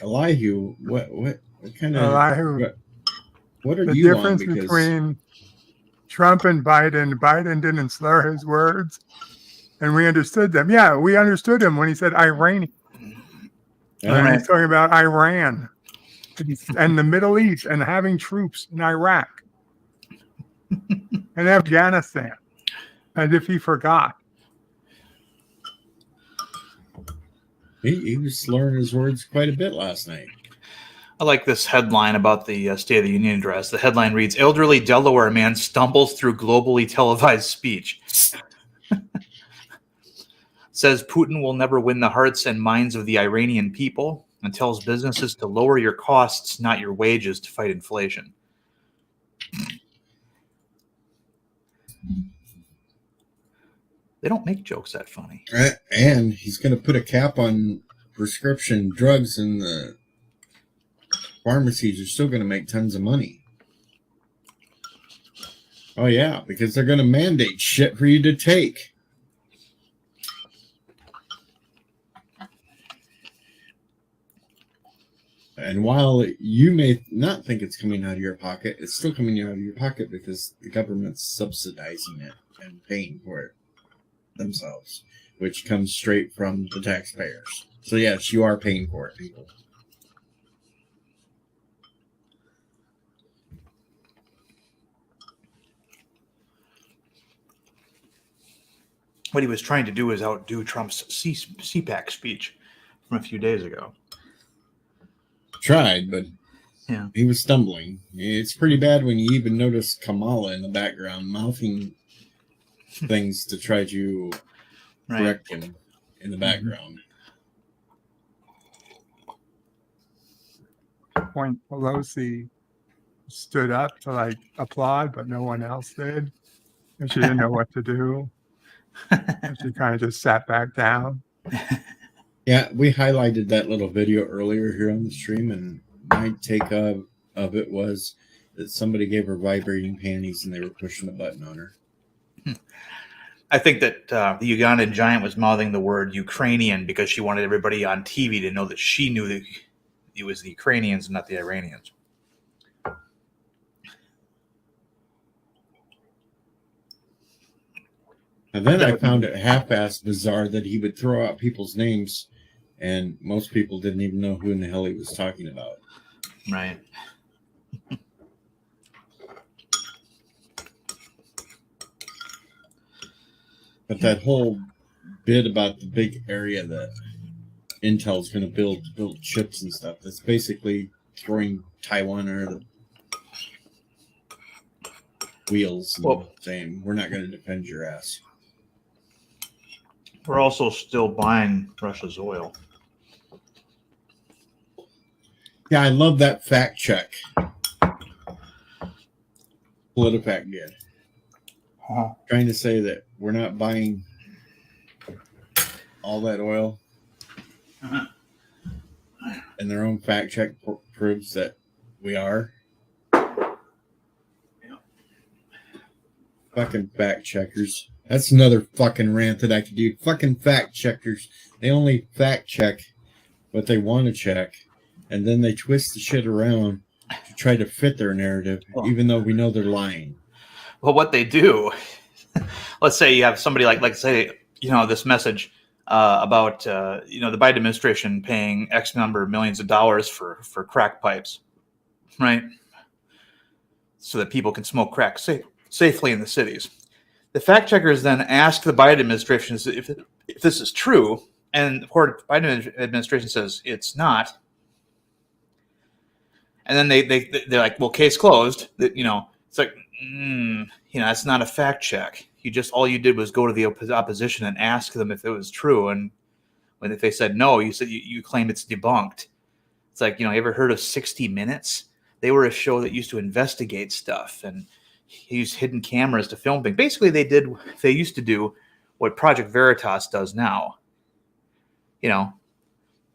Elihu, what kind of Elihu, what are the you on? difference Because between Trump and Biden didn't slur his words, and we understood them. Yeah, we understood him when he said Iranian. And he's talking about Iran and the Middle East and having troops in Iraq and Afghanistan, as if he forgot. he was slurring his words quite a bit last night. I like this headline about the State of the Union address. The headline reads, "Elderly Delaware man stumbles through globally televised speech." Says Putin will never win the hearts and minds of the Iranian people, and tells businesses to lower your costs, not your wages, to fight inflation. They don't make jokes that funny. And he's going to put a cap on prescription drugs, and the pharmacies are still going to make tons of money. Oh, yeah, because they're going to mandate shit for you to take. And while you may not think it's coming out of your pocket, it's still coming out of your pocket because the government's subsidizing it and paying for it themselves, which comes straight from the taxpayers. So yes, you are paying for it, people. What he was trying to do is outdo Trump's CPAC speech from a few days ago. Tried, but yeah, he was stumbling. It's pretty bad when you even notice Kamala in the background mouthing things to try to correct him in the background. When Pelosi stood up to applaud, but no one else did, and she didn't know what to do. And she kind of just sat back down. Yeah, we highlighted that little video earlier here on the stream, and my take of it was that somebody gave her vibrating panties and they were pushing a button on her. I think that the Ugandan giant was mouthing the word Ukrainian because she wanted everybody on TV to know that she knew that it was the Ukrainians and not the Iranians. And then I found it half-assed bizarre that he would throw out people's names, and most people didn't even know who in the hell he was talking about. Right. But that whole bit about the big area that Intel's going to build chips and stuff, that's basically throwing Taiwan under the wheels and saying, we're not going to defend your ass. We're also still buying Russia's oil. Yeah, I love that fact check. PolitiFact did. Trying to say that we're not buying all that oil. And their own fact check proves that we are. Fucking fact checkers. That's another fucking rant that I could do. Fucking fact checkers. They only fact check what they want to check, and then they twist the shit around to try to fit their narrative, even though we know they're lying. Well, what they do, let's say you have somebody like say, this message about, the Biden administration paying X number of millions of dollars for crack pipes, right? So that people can smoke crack safely in the cities. The fact checkers then ask the Biden administration if this is true, and the Biden administration says it's not. And then they're like, well, case closed. It's like, that's not a fact check. All you did was go to the opposition and ask them if it was true. And if they said no, you claim it's debunked. It's like, you ever heard of 60 Minutes? They were a show that used to investigate stuff and use hidden cameras to film things. Basically, they used to do what Project Veritas does now.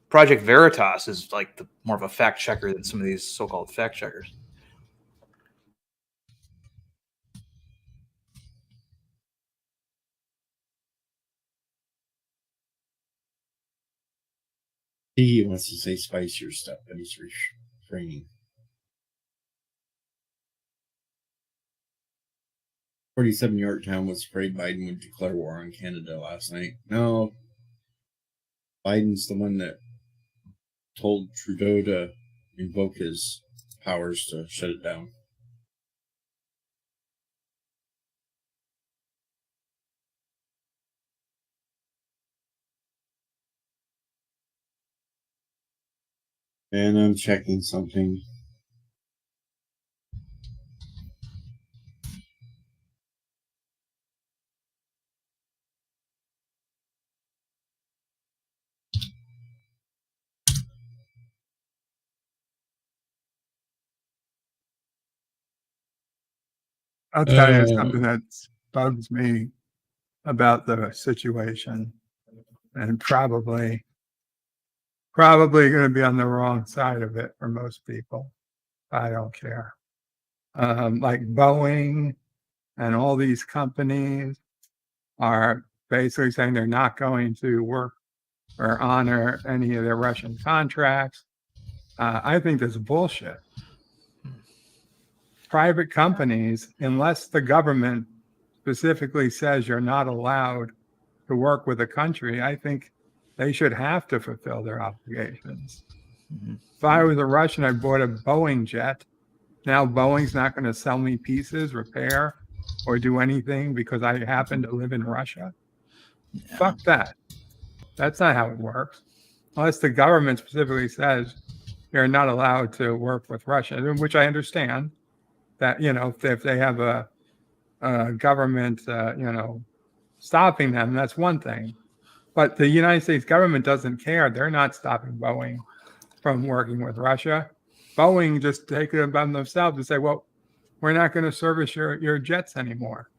Project Veritas is like more of a fact checker than some of these so-called fact checkers. He wants to say spicier stuff, but he's refraining. 47 Yorktown was afraid Biden would declare war on Canada last night. No, Biden's the one that told Trudeau to invoke his powers to shut it down. And I'm checking something. I'll tell you something that bugs me about the situation, and probably going to be on the wrong side of it for most people. I don't care. Like Boeing and all these companies are basically saying they're not going to work or honor any of their Russian contracts. I think this is bullshit. Private companies, unless the government specifically says you're not allowed to work with a country, I think they should have to fulfill their obligations. Mm-hmm. If I was a Russian, I bought a Boeing jet. Now Boeing's not going to sell me pieces, repair, or do anything because I happen to live in Russia. Yeah. Fuck that. That's not how it works. Unless the government specifically says you're not allowed to work with Russia, which I understand that, if they have a government, stopping them, that's one thing. But the United States government doesn't care. They're not stopping Boeing from working with Russia. Boeing just take it upon themselves and say, well, we're not going to service your jets anymore.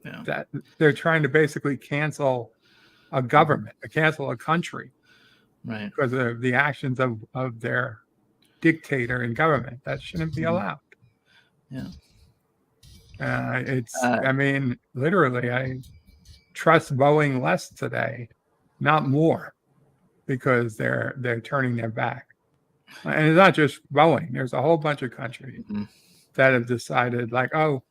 Yeah. That they're trying to basically cancel a government, cancel a country, right? Because of the actions of their dictator in government. That shouldn't be allowed. Yeah. I mean, literally, I trust Boeing less today, not more, because they're turning their back. And it's not just Boeing. There's a whole bunch of countries that have decided, like, oh,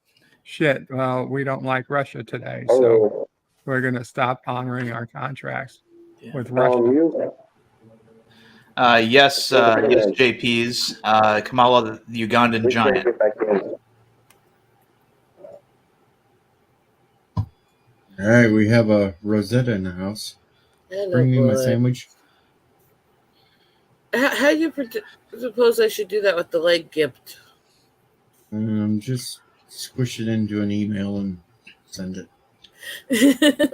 shit, well, we don't like Russia today, so we're going to stop honoring our contracts with Russia. Yes, JPs. Kamala, the Ugandan giant. All right, we have a Rosetta in the house. Bring me my sandwich. How do you suppose I should do that with the leg gift? Just squish it into an email and send it.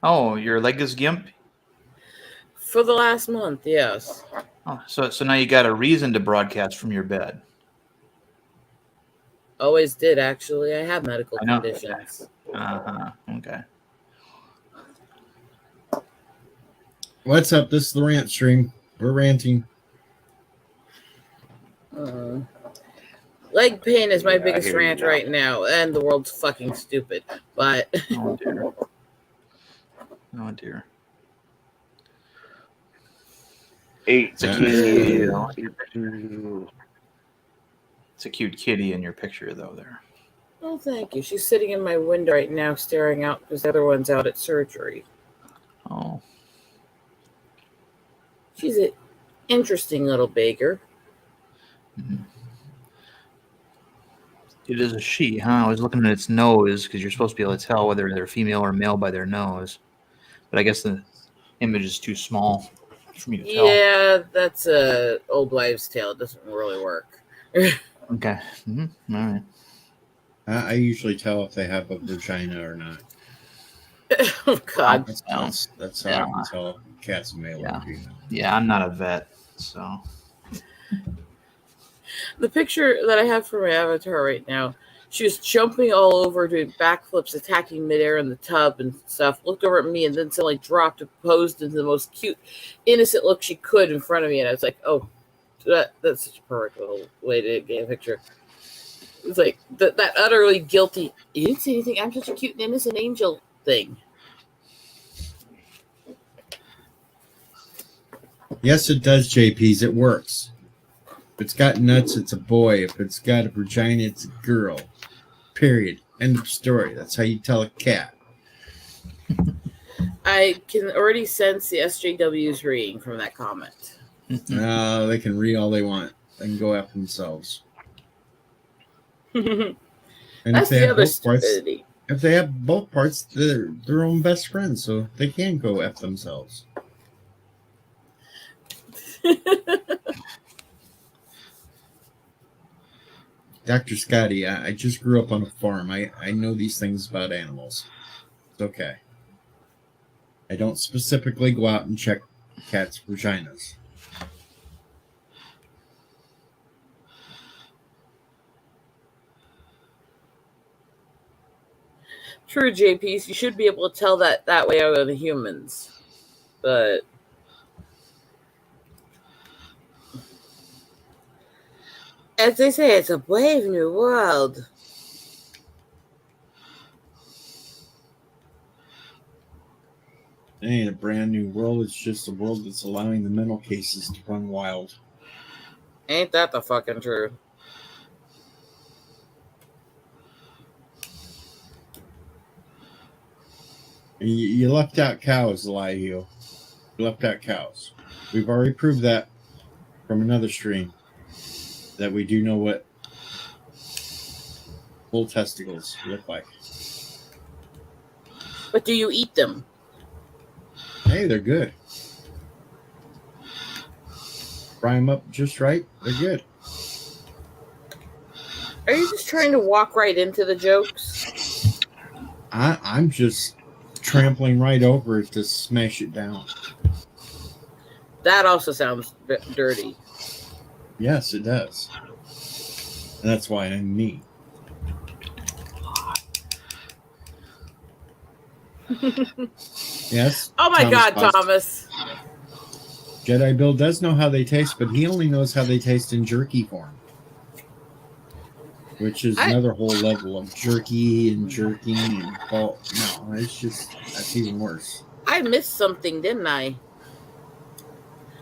Oh, your leg is gimp? For the last month, yes. Oh, so now you got a reason to broadcast from your bed. Always did, actually. I have medical conditions. Okay. What's up? This is the rant stream. We're ranting. Leg pain is my biggest rant right now, and the world's fucking stupid. But oh dear. It's a cute kitty in your picture, though. There. Oh, thank you. She's sitting in my window right now, staring out because the other one's out at surgery. Oh. She's an interesting little beggar. Mm-hmm. It is a she, huh? I was looking at its nose because you're supposed to be able to tell whether they're female or male by their nose. But I guess the image is too small for me to tell. Yeah, that's a old wives' tale. It doesn't really work. Okay. Mm-hmm. All right. I usually tell if they have a vagina or not. Oh, God. That's how I can tell if cat's male or female. Yeah, I'm not a vet, so. The picture that I have for my avatar right now, she was jumping all over, doing backflips, attacking midair in the tub and stuff, looked over at me, and then suddenly dropped and posed into the most cute, innocent look she could in front of me. And I was like, oh, that's such a perfect little way to get a picture. It's like that utterly guilty, you didn't say anything, I'm such a cute and innocent angel thing. Yes, it does, JPs. It works. If it's got nuts, it's a boy. If it's got a vagina, it's a girl. Period. End of story. That's how you tell a cat. I can already sense the SJWs reading from that comment. They can read all they want. They can go after themselves. And That's the other stupidity. If they have both parts, they're their own best friends, so they can go F themselves. Dr. Scotty, I just grew up on a farm. I know these things about animals. It's okay. I don't specifically go out and check cats' vaginas. True, JPs. You should be able to tell that way out of the humans. But as they say, it's a brave new world. It ain't a brand new world. It's just a world that's allowing the mental cases to run wild. Ain't that the fucking truth? You left out cows, Elihu. You left out cows. We've already proved that from another stream. That we do know what bull testicles look like. But do you eat them? Hey, they're good. Fry them up just right. They're good. Are you just trying to walk right into the jokes? I'm just trampling right over it to smash it down. That also sounds dirty. Yes, it does. And that's why I'm me. Yes. Oh my God, Thomas. Jedi Bill does know how they taste, but he only knows how they taste in jerky form. Which is another whole level of jerky and jerking and no, that's even worse. I missed something, didn't I?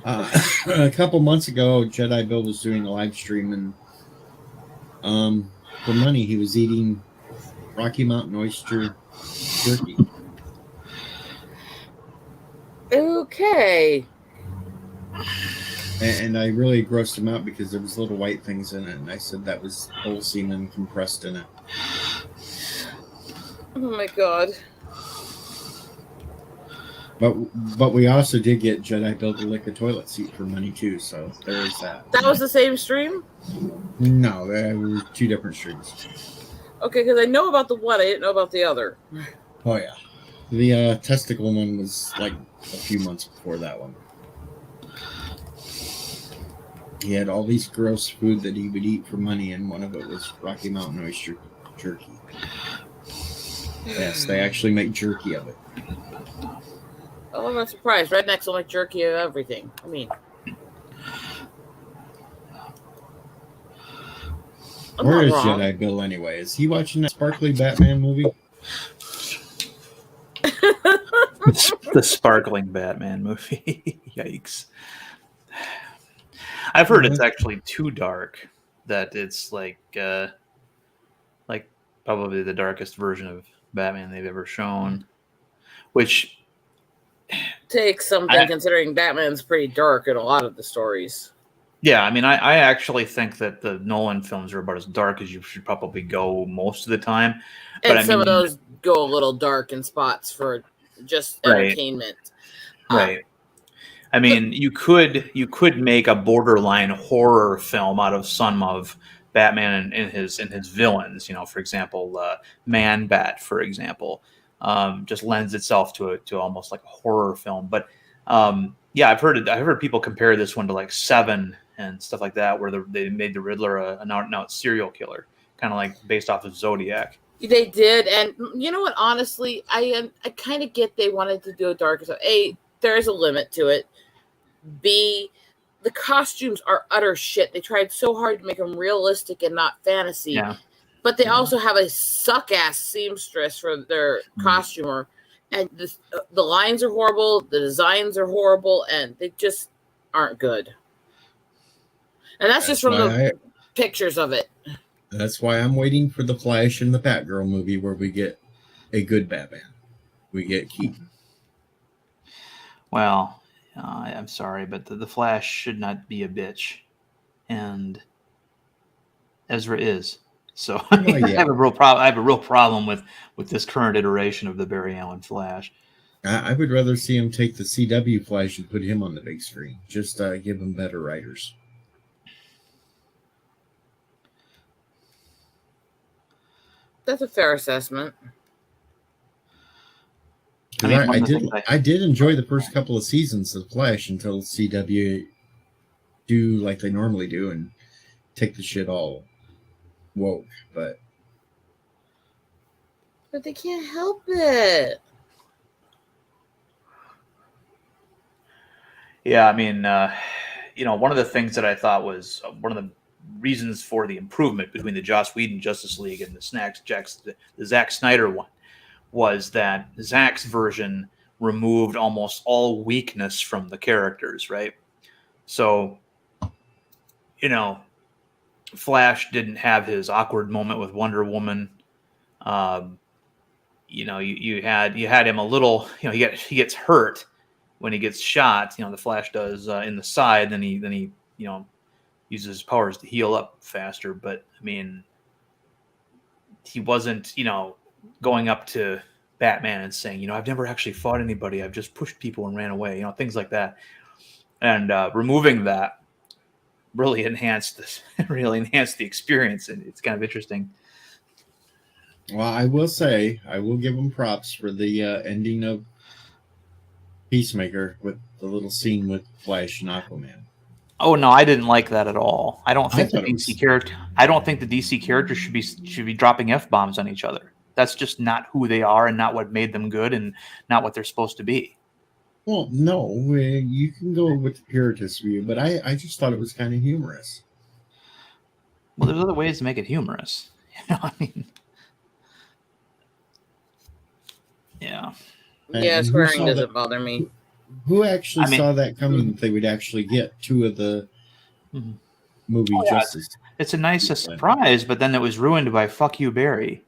A couple months ago, Jedi Bill was doing a live stream, and for money, he was eating Rocky Mountain oyster jerky. Okay. And I really grossed him out because there was little white things in it, and I said that was whole semen compressed in it. Oh my God. But we also did get Jedi Bill to lick a toilet seat for money too, so there is that. That was the same stream? No, there were two different streams. Okay, because I know about the one, I didn't know about the other. Oh yeah, the testicle one was like a few months before that one. He had all these gross food that he would eat for money, and one of it was Rocky Mountain oyster jerky. Yes, they actually make jerky of it. Oh, I'm not surprised. Rednecks will make jerky of everything. I mean, where is Jedi Bill anyway? Is he watching that sparkly Batman movie? The sparkling Batman movie. Yikes. I've heard it's actually too dark, that it's like probably the darkest version of Batman they've ever shown, which takes something considering Batman's pretty dark in a lot of the stories. Yeah, I mean, I actually think that the Nolan films are about as dark as you should probably go most of the time. And some of those go a little dark in spots for just entertainment. Right. I mean, you could make a borderline horror film out of some of Batman and his villains. You know, for example, Man Bat, for example, just lends itself to almost like a horror film. But yeah, I've heard people compare this one to like Seven and stuff like that, where they made the Riddler an out serial killer, kind of like based off of Zodiac. They did, and you know what? Honestly, I kind of get they wanted to do a darker. So A, there is a limit to it. B, the costumes are utter shit. They tried so hard to make them realistic and not fantasy. Yeah. But they also have a suck-ass seamstress for their costumer. And the lines are horrible. The designs are horrible. And they just aren't good. And that's just from the pictures of it. That's why I'm waiting for the Flash and the Batgirl movie where we get a good Batman. We get Keaton. Well, I'm sorry, but the Flash should not be a bitch, and Ezra is. So Oh, yeah. I have a real problem. I have a real problem with this current iteration of the Barry Allen Flash. I would rather see him take the CW Flash and put him on the big screen. Just give him better writers. That's a fair assessment. I did enjoy the first couple of seasons of Flash until CW do like they normally do and take the shit all woke. But they can't help it. Yeah, I mean, one of the things that I thought was one of the reasons for the improvement between the Joss Whedon Justice League and the Zack Snyder one was that Zack's version removed almost all weakness from the characters, right? So, Flash didn't have his awkward moment with Wonder Woman. You had him a little, he gets hurt when he gets shot. The Flash does in the side, then he uses his powers to heal up faster. But I mean, he wasn't, going up to Batman and saying, I've never actually fought anybody. I've just pushed people and ran away, things like that. And removing that really enhanced the experience. And it's kind of interesting. Well, I will give him props for the ending of Peacemaker with the little scene with Flash and Aquaman. Oh no, I didn't like that at all. I don't think the DC characters should be dropping F-bombs on each other. That's just not who they are and not what made them good and not what they're supposed to be. Well, no, you can go with the Puritan's view, but I just thought it was kind of humorous. Well, there's other ways to make it humorous. I mean, yeah. Yeah, swearing doesn't bother me. Who actually saw that coming? That they would actually get two of the movie Justice. It's a nice surprise, but then it was ruined by "fuck you, Barry."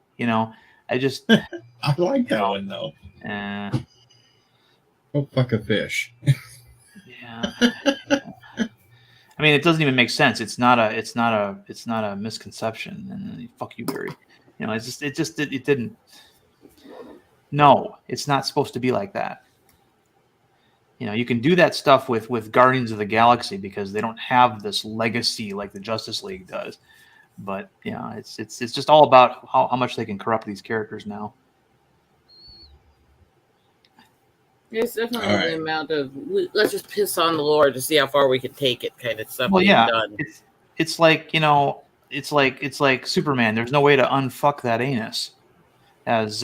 I just I like that one though. Oh, fuck a fish. Yeah. I mean, it doesn't even make sense. It's not a misconception. And fuck you, Barry. It didn't. No, it's not supposed to be like that. You can do that stuff with Guardians of the Galaxy because they don't have this legacy like the Justice League does. But it's just all about how much they can corrupt these characters now. It's definitely the amount of let's just piss on the Lord to see how far we can take it kind of stuff. Well, yeah, done. It's like it's like Superman. There's no way to unfuck that anus, as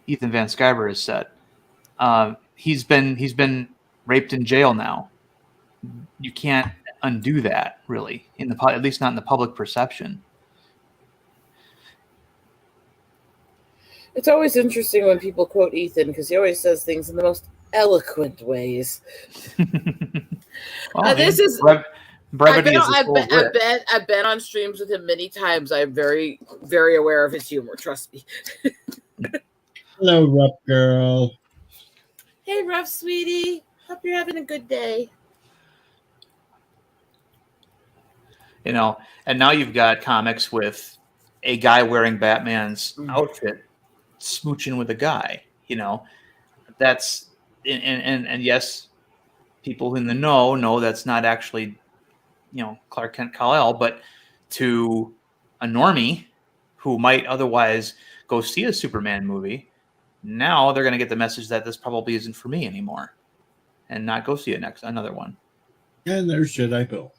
Ethan Van Sciver has said. He's been raped in jail now. You can't undo that, really, at least not in the public perception. It's always interesting when people quote Ethan because he always says things in the most eloquent ways. This is brevity. I've been on streams with him many times. I'm very, very aware of his humor. Trust me. Hello, rough girl. Hey, rough sweetie. Hope you're having a good day. And now you've got comics with a guy wearing Batman's outfit smooching with a guy. That's and yes, people in the know that's not actually Clark Kent Kal-El, but to a normie who might otherwise go see a Superman movie, now they're going to get the message that this probably isn't for me anymore and not go see another one. And there's Jedi Bill.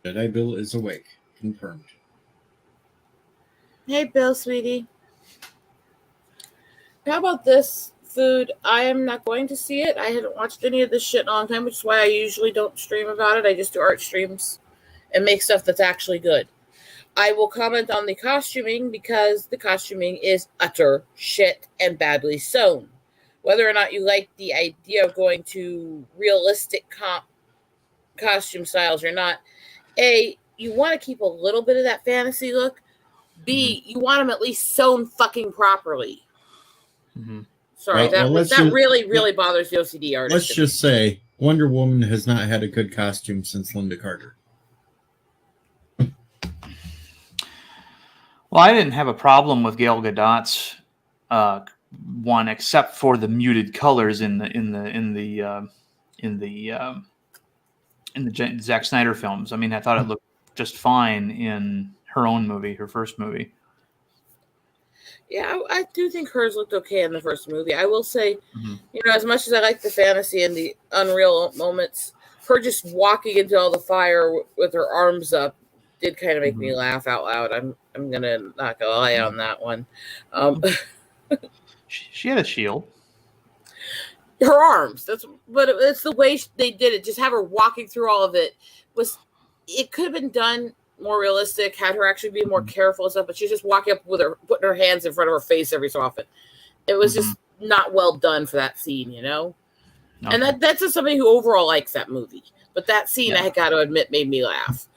Jedi Bill is awake. Confirmed. Hey, Bill, sweetie. How about this food? I am not going to see it. I haven't watched any of this shit in a long time, which is why I usually don't stream about it. I just do art streams and make stuff that's actually good. I will comment on the costuming because the costuming is utter shit and badly sewn. whether or not you like the idea of going to realistic costume styles or not, A, you want to keep a little bit of that fantasy look. B, you want them at least sewn fucking properly. Sorry, that really bothers the OCD artist. Let's just say Wonder Woman has not had a good costume since Linda Carter. Well, I didn't have a problem with Gal Gadot's one, except for the muted colors in the Zack Snyder films. I mean, I thought it looked just fine in her own movie, her first movie. Yeah, I do think hers looked okay in the first movie. I will say, as much as I like the fantasy and the unreal moments, her just walking into all the fire with her arms up did kind of make me laugh out loud. I'm gonna not go lie on that one. She had a shield. Her arms. But it's the way they did it. Just have her walking through all of it. It could have been done more realistic, had her actually be more careful and stuff, but she's just walking up with putting her hands in front of her face every so often. It was just not well done for that scene, Okay. And that's just somebody who overall likes that movie. But that scene, I got to admit, made me laugh.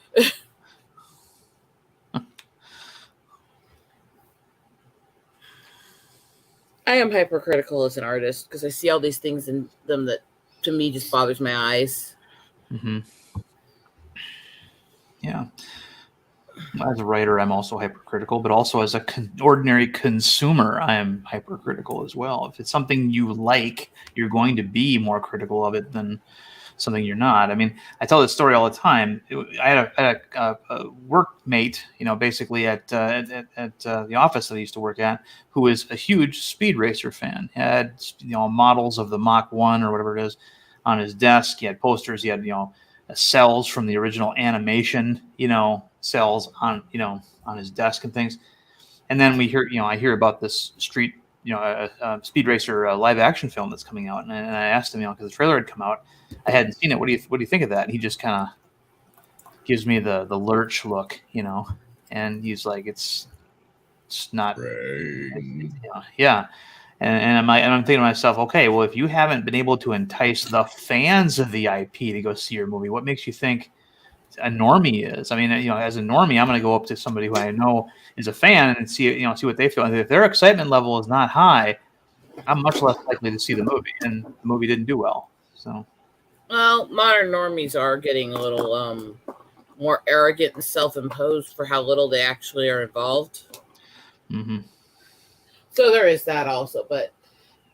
I am hypercritical as an artist because I see all these things in them that, to me, just bothers my eyes. Yeah. As a writer, I'm also hypercritical, but also as a ordinary consumer, I am hypercritical as well. If it's something you like, you're going to be more critical of it than something you're not. I mean, I tell this story all the time. I had a workmate, basically at the office that I used to work at, who is a huge speed racer fan. He had, models of the Mach 1 or whatever it is on his desk. He had posters. He had, cells from the original animation, cells on his desk and things. And then I hear about this Speed Racer live action film that's coming out. And I asked him, because the trailer had come out, I hadn't seen it. What do you think of that? And he just kind of gives me the lurch look, and he's like, it's not, yeah. And I'm thinking to myself, okay, well, if you haven't been able to entice the fans of the IP to go see your movie, what makes you think a normie is? I mean, as a normie, I'm going to go up to somebody who I know is a fan and see what they feel. And if their excitement level is not high, I'm much less likely to see the movie. And the movie didn't do well. So, well, modern normies are getting a little more arrogant and self-imposed for how little they actually are involved. So there is that also, but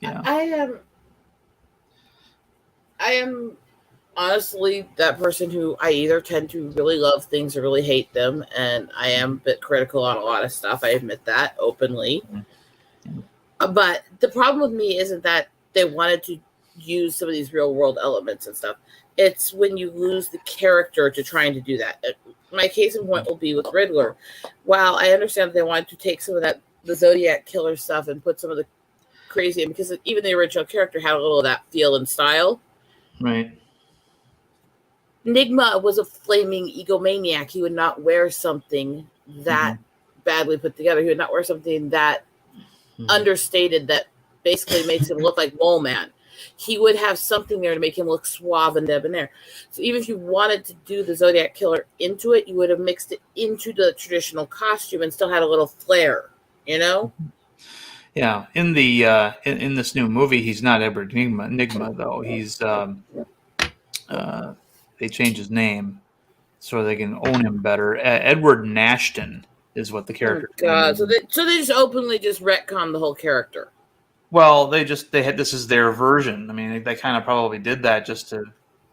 yeah. I am honestly that person who I either tend to really love things or really hate them, and I am a bit critical on a lot of stuff. I admit that openly. But the problem with me isn't that they wanted to use some of these real world elements and stuff. It's when you lose the character to trying to do that. My case in point will be with Riddler. While I understand that they wanted to take some of the Zodiac killer stuff and put some of the crazy in, because even the original character had a little of that feel and style. Right. Enigma was a flaming egomaniac. He would not wear something that badly put together. He would not wear something that understated that basically makes him look like Mole Man. He would have something there to make him look suave and debonair. So even if you wanted to do the Zodiac killer into it, you would have mixed it into the traditional costume and still had a little flair. Yeah. In the in this new movie, he's not Edward Enigma though. He's they changed his name so they can own him better. Edward Nashton is what the character. Oh God! So they just openly just retcon the whole character. Well, they had this is their version. I mean, they kind of probably did that just to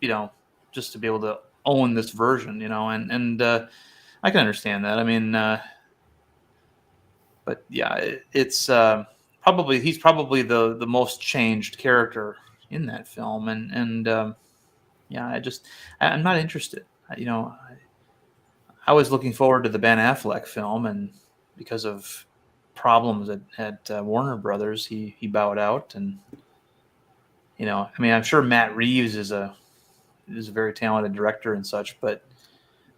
be able to own this version, and I can understand that. I mean, but yeah, it's he's probably the most changed character in that film, and yeah, I'm not interested. I was looking forward to the Ben Affleck film, and because of problems at Warner Brothers, he bowed out. And I mean, I'm sure Matt Reeves is a very talented director and such, but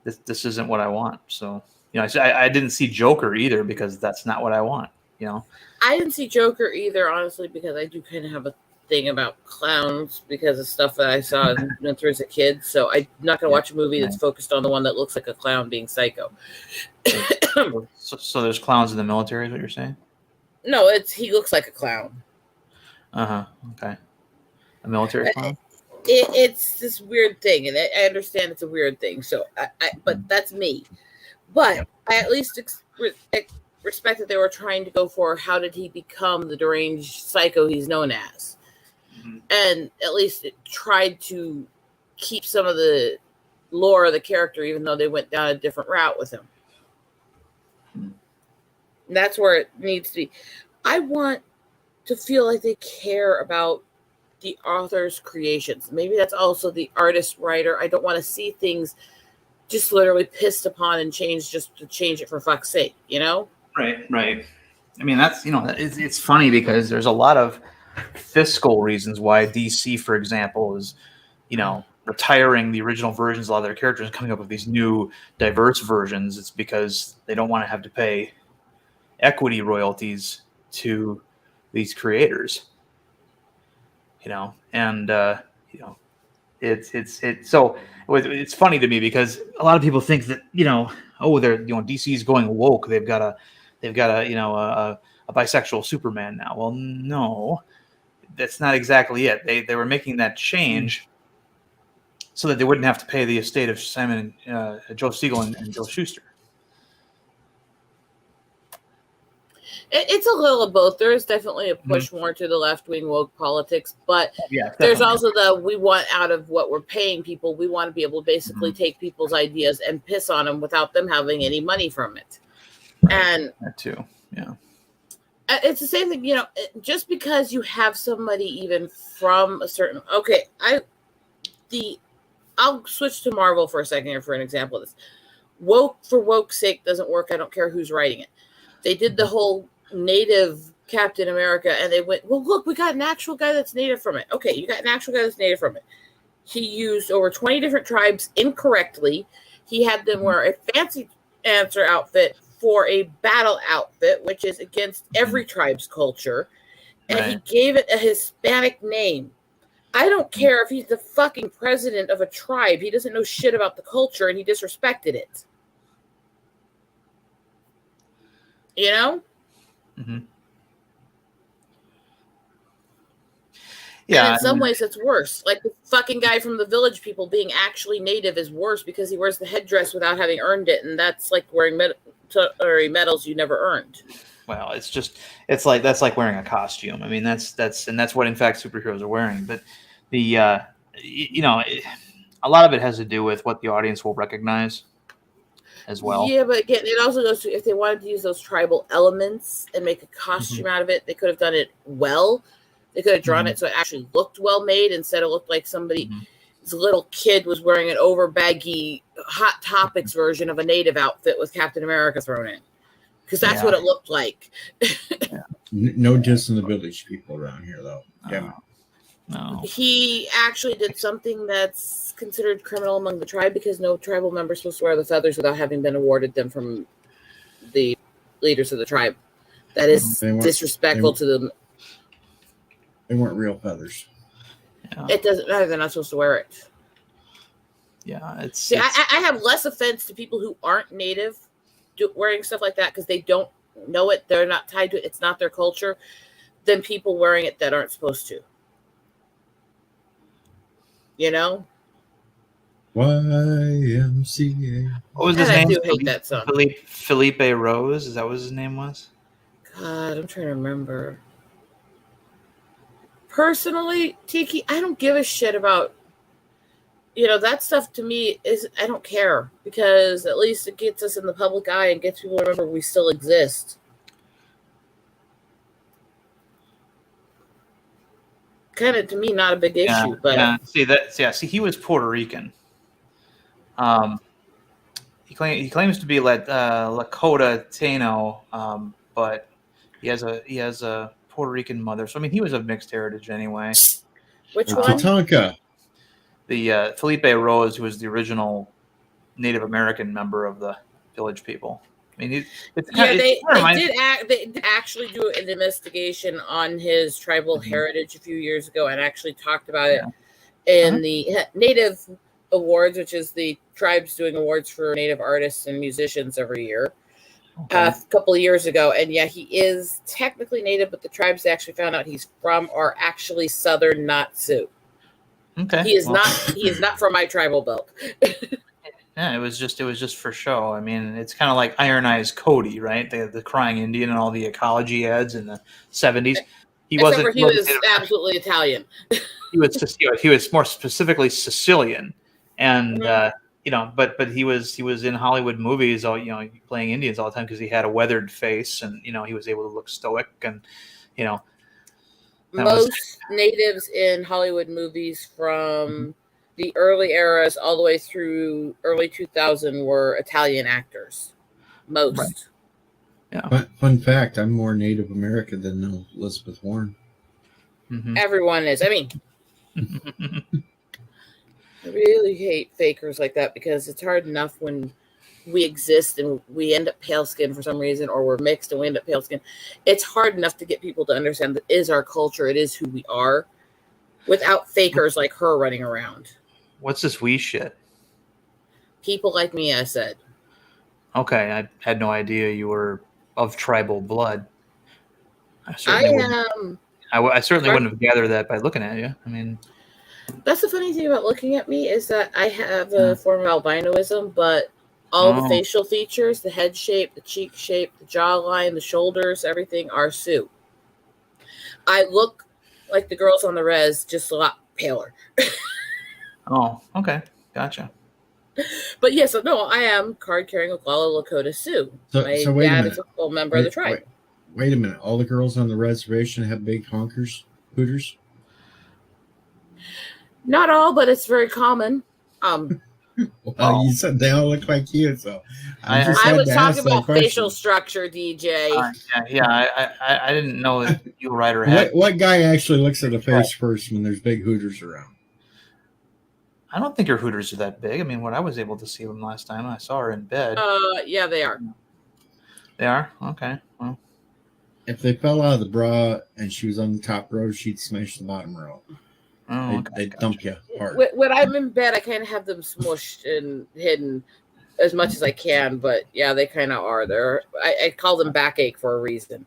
this isn't what I want. So I didn't see Joker either because that's not what I want. I didn't see Joker either, honestly, because I do kind of have a thing about clowns because of stuff that I saw and went through as a kid. So I'm not going to watch a movie that's focused on the one that looks like a clown being psycho. So there's clowns in the military, is what you're saying? No, he looks like a clown. Okay. A military clown? It's this weird thing, and I understand it's a weird thing. So, but that's me. But I at least respect that they were trying to go for how did he become the deranged psycho he's known as, and at least it tried to keep some of the lore of the character, even though they went down a different route with him. And that's where it needs to be. I want to feel like they care about the author's creations. Maybe that's also the artist writer. I don't want to see things just literally pissed upon and changed just to change it for fuck's sake, you know? Right. I mean, that's, it's funny because there's a lot of fiscal reasons why DC, for example, is, retiring the original versions of a lot of their characters and coming up with these new diverse versions. It's because they don't want to have to pay equity royalties to these creators. It's funny to me because a lot of people think that they're DC's going woke. They've got a bisexual Superman now. Well, no, that's not exactly it. They were making that change so that they wouldn't have to pay the estate of Simon, Joe Siegel, and Joe Shuster. It's a little of both. There is definitely a push more to the left-wing woke politics, but there's also we want out of what we're paying people. We want to be able to basically take people's ideas and piss on them without them having any money from it. Right. And that too, yeah. It's the same thing, just because you have somebody even from a certain... I'll switch to Marvel for a second here for an example of this. Woke for woke's sake doesn't work. I don't care who's writing it. They did the whole native Captain America, and they went, well, look, we got an actual guy that's native from it. Okay, you got an actual guy that's native from it. He used over 20 different tribes incorrectly. He had them wear a fancy answer outfit for a battle outfit, which is against every tribe's culture. And he gave it a Hispanic name. I don't care if he's the fucking president of a tribe. He doesn't know shit about the culture, and he disrespected it. Mm-hmm. Yeah, and in some ways it's worse. Like the fucking guy from the Village People being actually native is worse because he wears the headdress without having earned it, and that's like wearing medals you never earned. Well, that's like wearing a costume. I mean, that's what in fact superheroes are wearing. But a lot of it has to do with what the audience will recognize as well. Yeah, but again, it also goes to if they wanted to use those tribal elements and make a costume out of it, they could have done it well. They could have drawn it so it actually looked well made instead of looked like somebody's little kid was wearing an over baggy Hot Topics version of a native outfit with Captain America thrown in. Because that's what it looked like. No diss in the Village People around here, though. No. He actually did something that's considered criminal among the tribe because no tribal member is supposed to wear the feathers without having been awarded them from the leaders of the tribe. That is disrespectful to them. They weren't real feathers. Yeah. It doesn't matter. They're not supposed to wear it. Yeah, I have less offense to people who aren't native wearing stuff like that because they don't know it. They're not tied to it. It's not their culture. Than people wearing it that aren't supposed to. YMCA. What was his name? I do hate that song. Felipe Rose. Is that what his name was? God, I'm trying to remember. Personally, Tiki, I don't give a shit about, that stuff to me I don't care because at least it gets us in the public eye and gets people to remember we still exist. Kind of to me, not a big issue, but See, he was Puerto Rican. He claims to be Lakota Taino, but he has a Puerto Rican mother. So I mean, he was of mixed heritage anyway. Which one? Tatanka. The Felipe Rose, who was the original Native American member of the Village People. I mean, it's Yeah, kind of, they did actually do an investigation on his tribal heritage a few years ago and actually talked about it in the Native Awards, which is the tribes doing awards for Native artists and musicians every year. A couple of years ago, and yeah, he is technically Native, but the tribes they actually found out he's from are actually Southern, not Sioux. Okay, he is not. He is not from my tribal belt. Yeah, it was just for show. I mean, it's kind of like Iron Eyes Cody, right? The crying Indian and all the ecology ads in the 70s. He Except wasn't. for he was absolutely Italian. He was more specifically Sicilian, and but he was in Hollywood movies, all playing Indians all the time because he had a weathered face, and he was able to look stoic, and most natives in Hollywood movies from the early eras all the way through early 2000 were Italian actors. Most. Right. Yeah. Fun fact: I'm more Native American than Elizabeth Warren. Mm-hmm. Everyone is. I mean, I really hate fakers like that because it's hard enough when we exist and we end up pale skinned for some reason, or we're mixed and we end up pale skinned. It's hard enough to get people to understand that is our culture. It is who we are without fakers like her running around. What's this we shit? People like me, I said. Okay, I had no idea you were of tribal blood. I certainly wouldn't have gathered that by looking at you. I mean, that's the funny thing about looking at me is that I have a form of albinoism, but all the facial features, the head shape, the cheek shape, the jawline, the shoulders, everything are Sioux. I look like the girls on the res, just a lot paler. Oh, okay. Gotcha. But yes, no, I am card-carrying Oglala Lakota Sioux. My dad is a full member of the tribe. Wait a minute. All the girls on the reservation have big hooters? Not all, but it's very common. Well, you said they all look like you, so I was talking about facial structure, DJ. I didn't know that you were right or what guy actually looks at a face first when there's big hooters around? I don't think your hooters are that big. I mean, when I was able to see them last time, I saw her in bed. Yeah, they are. They are? Okay. Well, if they fell out of the bra and she was on the top row, she'd smash the bottom row. Oh, they'd dump you hard. When I'm in bed, I kind of have them smushed and hidden as much as I can, but yeah, they kind of are. I call them backache for a reason.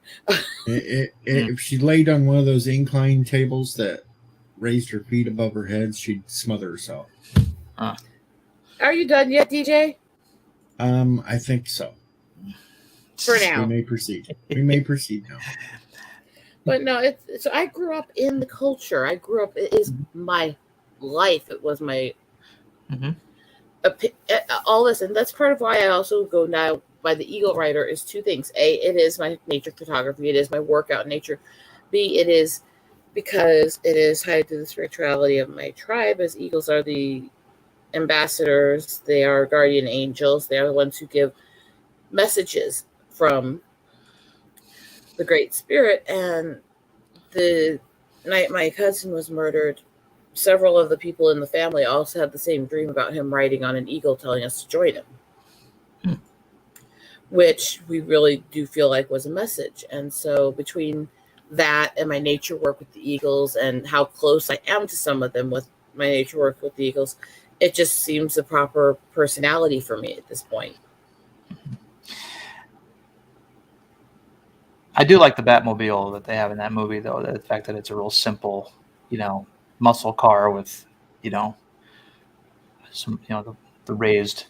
If she laid on one of those incline tables that raised her feet above her head, she'd smother herself. Are you done yet, DJ? I think so. For now. We may proceed now. But no, so I grew up in the culture. It is my life. It was my all this, and that's part of why I also go now by the Eagle Rider is two things. A, it is my nature photography. It is my workout nature. B, it is because it is tied to the spirituality of my tribe, as eagles are the ambassadors. They are guardian angels. They are the ones who give messages from the Great Spirit. And the night my cousin was murdered, several of the people in the family also had the same dream about him riding on an eagle telling us to join him, which we really do feel like was a message. And so between that and my nature work with the eagles and how close I am to some of them with my nature work with the eagles, it just seems the proper personality for me at this point. I do like the Batmobile that they have in that movie, though. The fact that it's a real simple, muscle car with, some, the raised.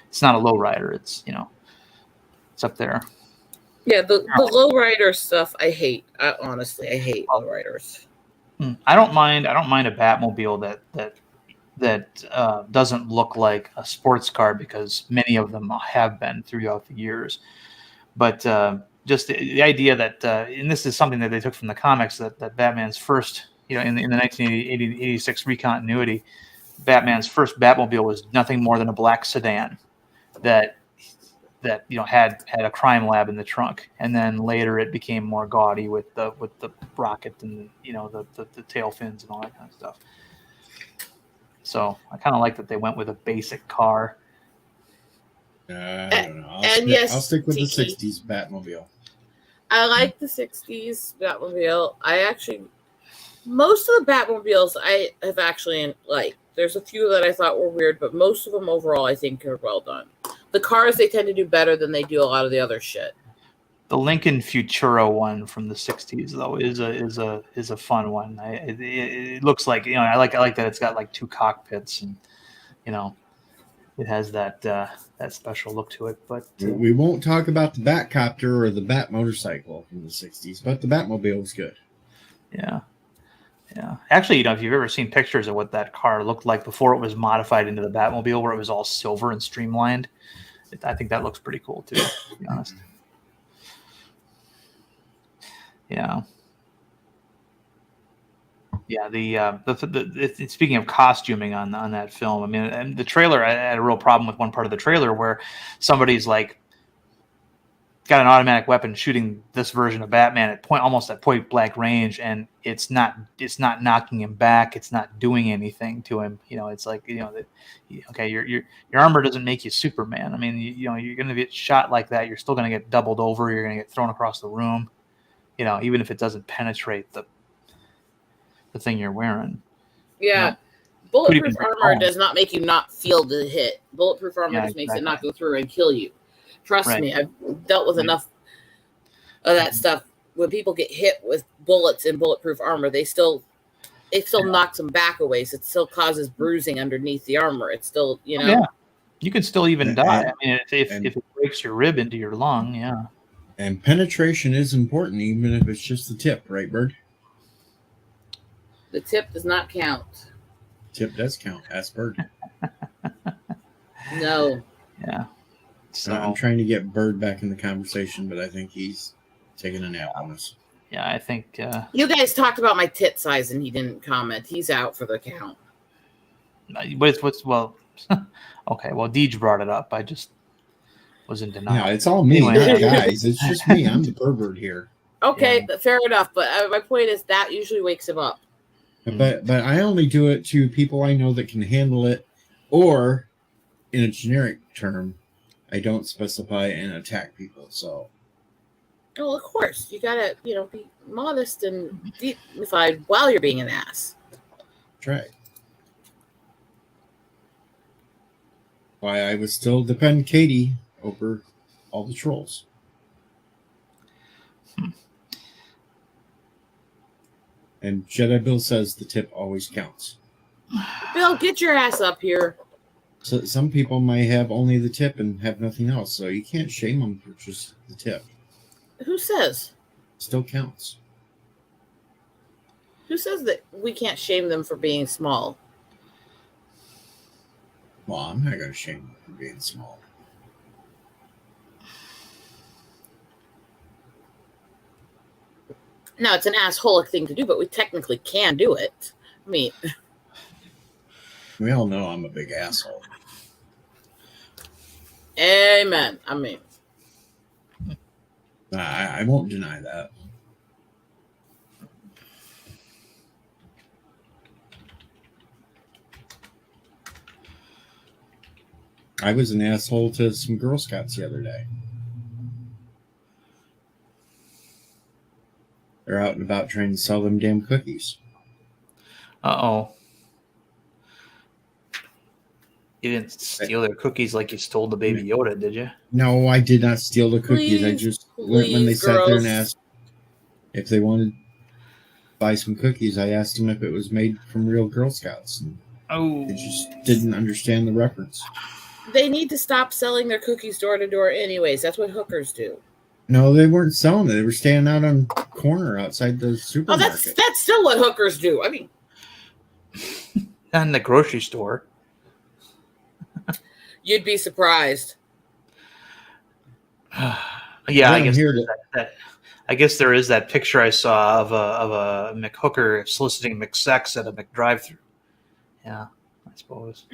It's not a lowrider. It's, it's up there. Yeah, the lowrider stuff I hate. Honestly, I hate lowriders. I don't mind a Batmobile that doesn't look like a sports car, because many of them have been throughout the years. But just the idea that, and this is something that they took from the comics, that Batman's first, in the 1986 recontinuity, Batman's first Batmobile was nothing more than a black sedan that had a crime lab in the trunk, and then later it became more gaudy with the rocket and the tail fins and all that kind of stuff. So I kind of like that they went with a basic car. I don't know. yes, I'll stick with the Tiki. 60s Batmobile. I like the 60s Batmobile. Most of the Batmobiles I have actually liked. There's a few that I thought were weird, but most of them overall I think are well done. The cars they tend to do better than they do a lot of the other shit. The Lincoln Futuro one from the '60s though is a fun one. It looks like, you know, I like that it's got like 2 cockpits, and you know, it has that special look to it. But We won't talk about the Batcopter or the Bat motorcycle from the 60s, but the Batmobile was good. yeah. Actually, you know, if you've ever seen pictures of what that car looked like before it was modified into the Batmobile, where it was all silver and streamlined, I think that looks pretty cool too, to be honest. Yeah. Speaking of costuming on that film, I mean, and the trailer, I had a real problem with one part of the trailer where somebody's like got an automatic weapon shooting this version of Batman at almost at point blank range, and it's not knocking him back, it's not doing anything to him. You know, it's like, you know, that, okay, your armor doesn't make you Superman. I mean, you know, you're going to get shot like that, you're still going to get doubled over, you're going to get thrown across the room. You know, even if it doesn't penetrate the thing you're wearing. Yeah. You know, bulletproof armor does not make you not feel the hit. Bulletproof armor just makes it not go through and kill you. Trust me, I've dealt with enough of that stuff. When people get hit with bullets in bulletproof armor, it still knocks them back a ways. It still causes bruising underneath the armor. It's still, you know. Yeah. You could still even die. I mean, if it breaks your rib into your lung, yeah. And penetration is important, even if it's just the tip, right, Bird? The tip does not count. Tip does count. Ask Bird. No. Yeah. So I'm trying to get Bird back in the conversation, but I think he's taking a nap on us. Yeah, I think you guys talked about my tit size and he didn't comment. He's out for the count. But okay. Well, Deej brought it up. I just was in denial. Yeah, it's all me, guys. It's just me. I'm the pervert here. Okay, fair enough. But my point is that usually wakes him up. But I only do it to people I know that can handle it, or in a generic term, I don't specify and attack people. So, well, of course, you gotta, you know, be modest and dignified while you're being an ass. Try. Why I would still defend Katie over all the trolls. And Jedi Bill says the tip always counts. Bill, get your ass up here. So some people might have only the tip and have nothing else, so you can't shame them for just the tip. Who says? Still counts. Who says that we can't shame them for being small? Well, I'm not going to shame them for being small. No, it's an assholic thing to do, but we technically can do it. I mean, we all know I'm a big asshole. Amen. I mean, I won't deny that. I was an asshole to some Girl Scouts the other day. They're out and about trying to sell them damn cookies. Uh-oh. You didn't steal their cookies like you stole the Baby Yoda, did you? No, I did not steal the cookies. I just when they sat there and asked if they wanted to buy some cookies, I asked them if it was made from real Girl Scouts. And they just didn't understand the reference. They need to stop selling their cookies door to door anyways. That's what hookers do. No, they weren't selling it. They were standing out on the corner outside the supermarket. Oh, that's still what hookers do. I mean, not in the grocery store. You'd be surprised. Yeah, I guess there is that picture I saw of a McHooker soliciting McSex at a McDrive-thru. Yeah, I suppose.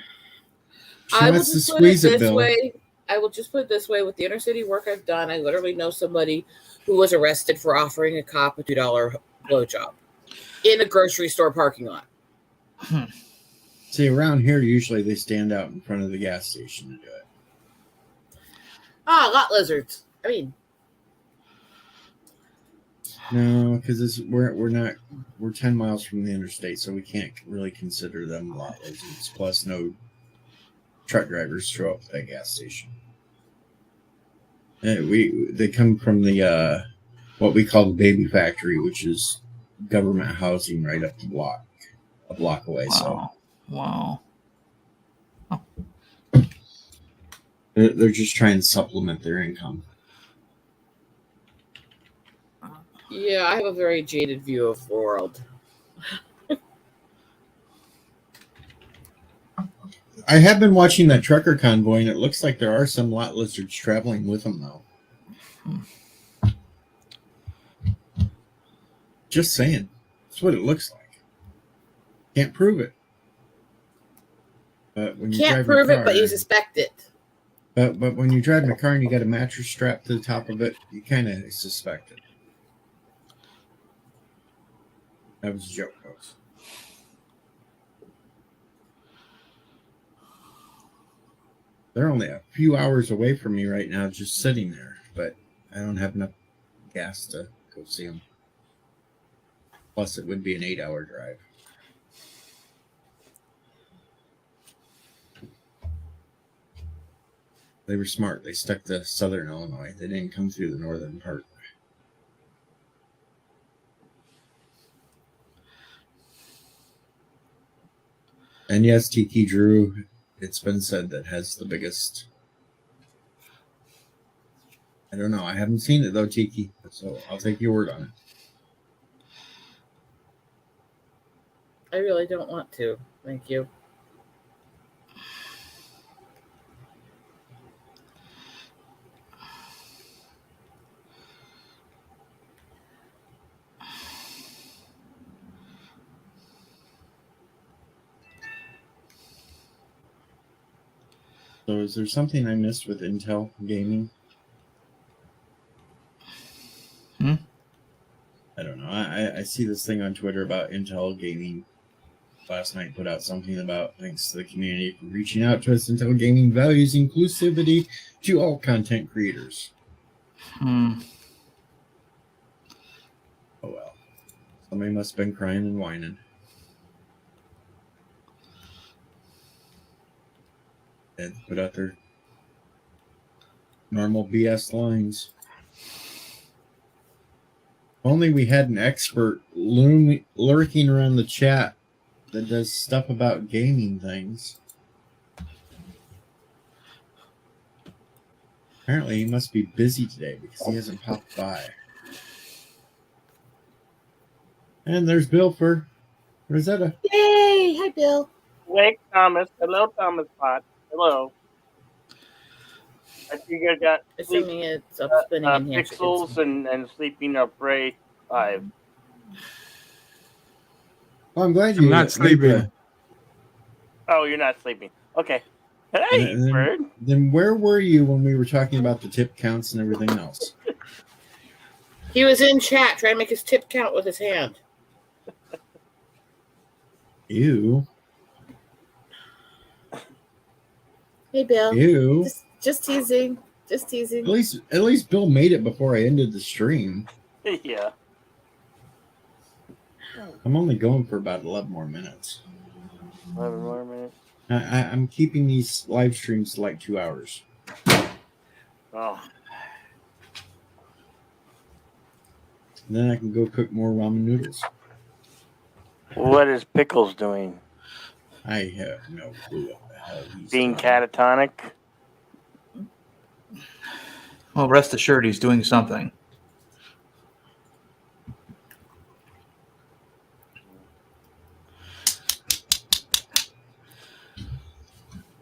I will just put it this way. I will just put it this way: with the inner city work I've done, I literally know somebody who was arrested for offering a cop a $2 blowjob in a grocery store parking lot. See, around here, usually they stand out in front of the gas station to do it. lot lizards. I mean, No, because we're 10 miles from the interstate, so we can't really consider them lot lizards. Plus, no truck drivers show up at that gas station. They come from the what we call the baby factory, which is government housing right up the block, a block away. Wow. So they're just trying to supplement their income. yeah, I have a very jaded view of the world. I have been watching that trucker convoy, and it looks like there are some lot lizards traveling with them, though. Just saying. That's what it looks like. Can't prove it. But when you Can't drive prove a it, car, but you suspect it. But when you're driving a car and you got a mattress strapped to the top of it, you kind of suspect it. That was a joke, folks. They're only a few hours away from me right now, just sitting there. But I don't have enough gas to go see them. Plus, it would be an 8-hour drive. They were smart. They stuck to southern Illinois. They didn't come through the northern part. And yes, Tiki Drew, it's been said that has the biggest. I don't know. I haven't seen it though, Tiki. So I'll take your word on it. I really don't want to. Thank you. So is there something I missed with Intel gaming? I don't know. I see this thing on Twitter about Intel gaming. Last night put out something about thanks to the community for reaching out to us. Intel gaming values inclusivity to all content creators. Oh well. Somebody must have been crying and whining. And put out their normal BS lines. Only we had an expert lurking around the chat that does stuff about gaming things. Apparently he must be busy today because he hasn't popped by. And there's Bill for Rosetta. Yay! Hi, Bill. Wake Thomas. Hello, Thomas Pot. Hello. I think I got Assuming it's up spinning in here. Pixels and Sleeping Up Ray 5. Well, I'm glad I'm you not sleeping. Oh, you're not sleeping. Okay. Hey, bird. Then where were you when we were talking about the tip counts and everything else? He was in chat trying to make his tip count with his hand. Ew. Hey, Bill. Ew. Just teasing. Just teasing. At least Bill made it before I ended the stream. Yeah. I'm only going for about 11 more minutes. 11 more minutes. I'm keeping these live streams to like 2 hours. Oh. And then I can go cook more ramen noodles. What is Pickles doing? I have no clue what the hell he's Being doing. catatonic? Well, rest assured, he's doing something.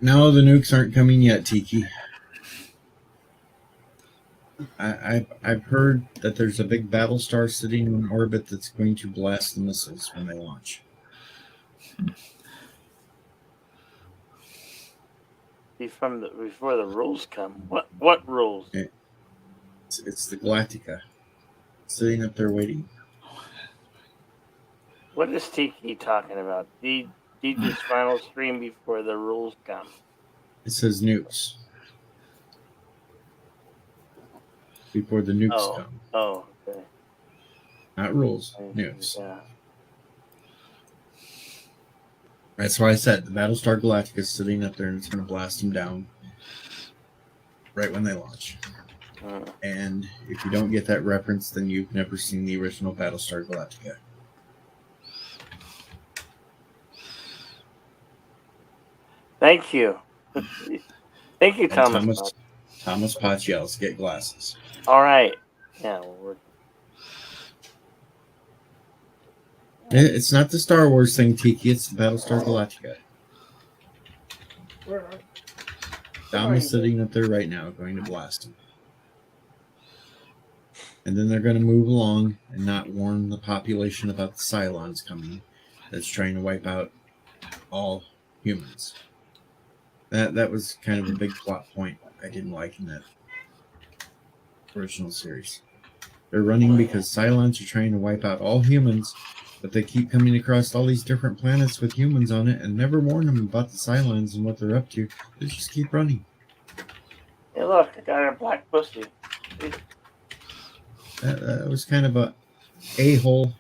No, the nukes aren't coming yet, Tiki. I've heard that there's a big battle star sitting in orbit that's going to blast the missiles when they launch. Before the rules come. What rules? It's the Galactica sitting up there waiting. What is Tiki talking about? DJ's final stream before the rules come. It says nukes. before the nukes come. Oh, okay. Not rules, nukes. Yeah. That's why I said the Battlestar Galactica is sitting up there and it's going to blast them down right when they launch. And if you don't get that reference, then you've never seen the original Battlestar Galactica. Thank you. Thank you, Thomas. Thomas Potts yells, get glasses. All right. Yeah. It's not the Star Wars thing, Tiki. It's the Battlestar Galactica. Dom is sitting up there right now, going to blast him. And then they're going to move along and not warn the population about the Cylons coming that's trying to wipe out all humans. That was kind of a big plot point I didn't like in that original series. They're running because Cylons are trying to wipe out all humans, but they keep coming across all these different planets with humans on it and never warn them about the Cylons and what they're up to. They just keep running. Hey, look, I got a black pussy. That was kind of a a-hole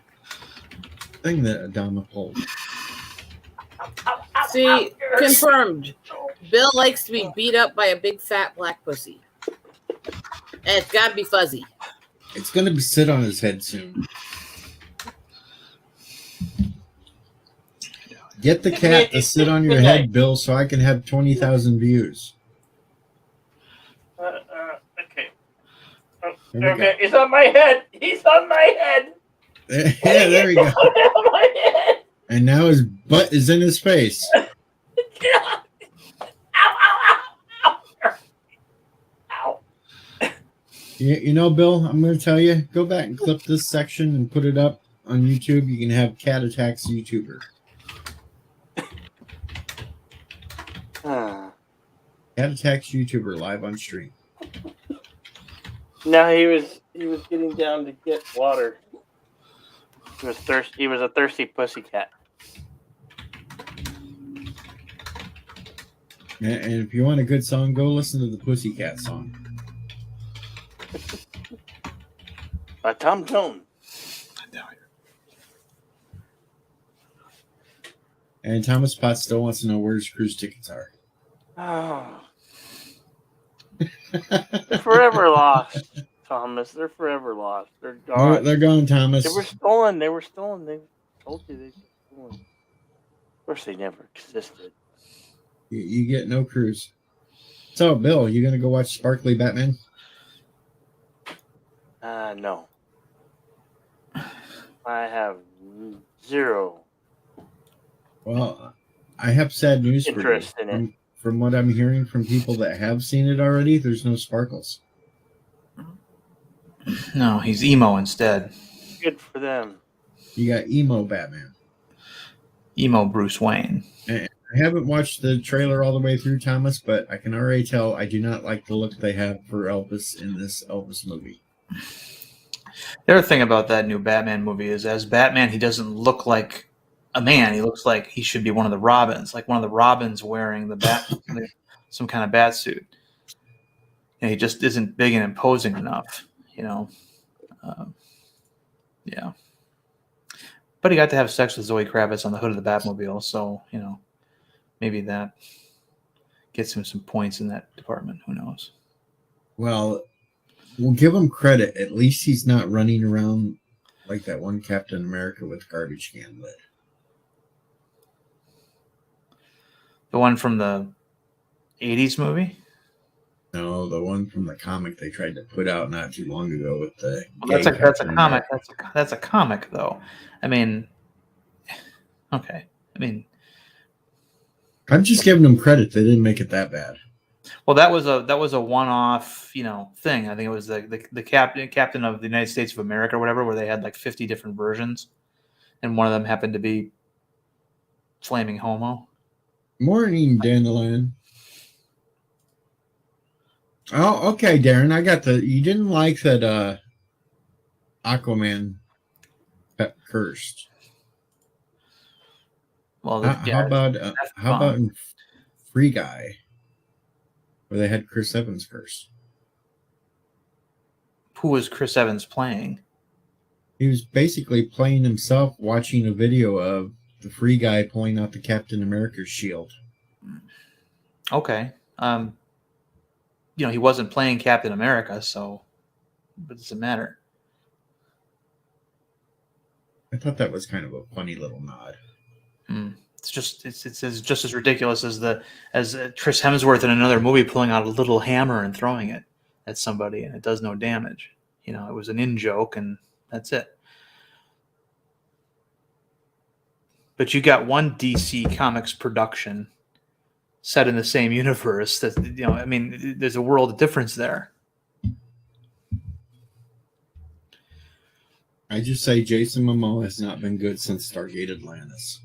thing that Adama pulled. See, confirmed. Bill likes to be beat up by a big fat black pussy. And it's got to be fuzzy. It's going to sit on his head soon. Get the cat to sit on your head, Bill, so I can have 20,000 views. Okay. Okay, he's on my head. He's on my head. Yeah, there we go. On my head. And now his butt is in his face. Ow, ow, ow, ow. Ow. You know, Bill, I'm going to tell you, go back and clip this section and put it up on YouTube. You can have Cat Attacks YouTuber. Cat Attacks YouTuber live on stream. No, he was getting down to get water. He was thirsty. He was a thirsty pussycat. And if you want a good song, go listen to the Pussycat song. By Tom Jones. And Thomas Potts still wants to know where his cruise tickets are. Oh. They're forever lost, Thomas. They're forever lost. They're gone. Oh, they're gone, Thomas. They were stolen. They were stolen. They told you they were stolen. Of course, they never existed. You get no cruise. So, Bill, you gonna go watch Sparkly Batman? No. I have zero Well, I have sad news interest for you. in it. From what I'm hearing from people that have seen it already, there's no sparkles. No, he's emo instead. Good for them. You got emo Batman. Emo Bruce Wayne. And I haven't watched the trailer all the way through, Thomas, but I can already tell I do not like the look they have for Elvis in this Elvis movie. The other thing about that new Batman movie is, as Batman, he doesn't look like a man. He looks like he should be one of the Robins, like one of the Robins wearing the bat, some kind of bat suit. And he just isn't big and imposing enough, you know. Yeah. But he got to have sex with Zoe Kravitz on the hood of the Batmobile, so, you know, maybe that gets him some points in that department. Who knows? Well, we'll give him credit. At least he's not running around like that one Captain America with garbage can lid. The one from the 80s movie? No, the one from the comic they tried to put out not too long ago with the. Well, that's a comic. That's a comic, though. I mean, okay. I mean, I'm just giving them credit. They didn't make it that bad. well, that was a one-off, you know, thing. I think it was the captain of the United States of America or whatever, where they had like 50 different versions, and one of them happened to be flaming homo. Morning, Dandelion. Oh, okay, Darren. I got you didn't like that Aquaman got cursed. Well, how about in Free Guy, where they had Chris Evans cursed? who was Chris Evans playing? He was basically playing himself, watching a video of the Free Guy pulling out the Captain America shield. Okay. He wasn't playing Captain America, so what does it matter? I thought that was kind of a funny little nod. It's just as ridiculous as Chris Hemsworth in another movie pulling out a little hammer and throwing it at somebody, and it does no damage. It was an in-joke, and that's it. But you got one DC Comics production set in the same universe. That there's a world of difference there. I just say Jason Momoa has not been good since Stargate Atlantis.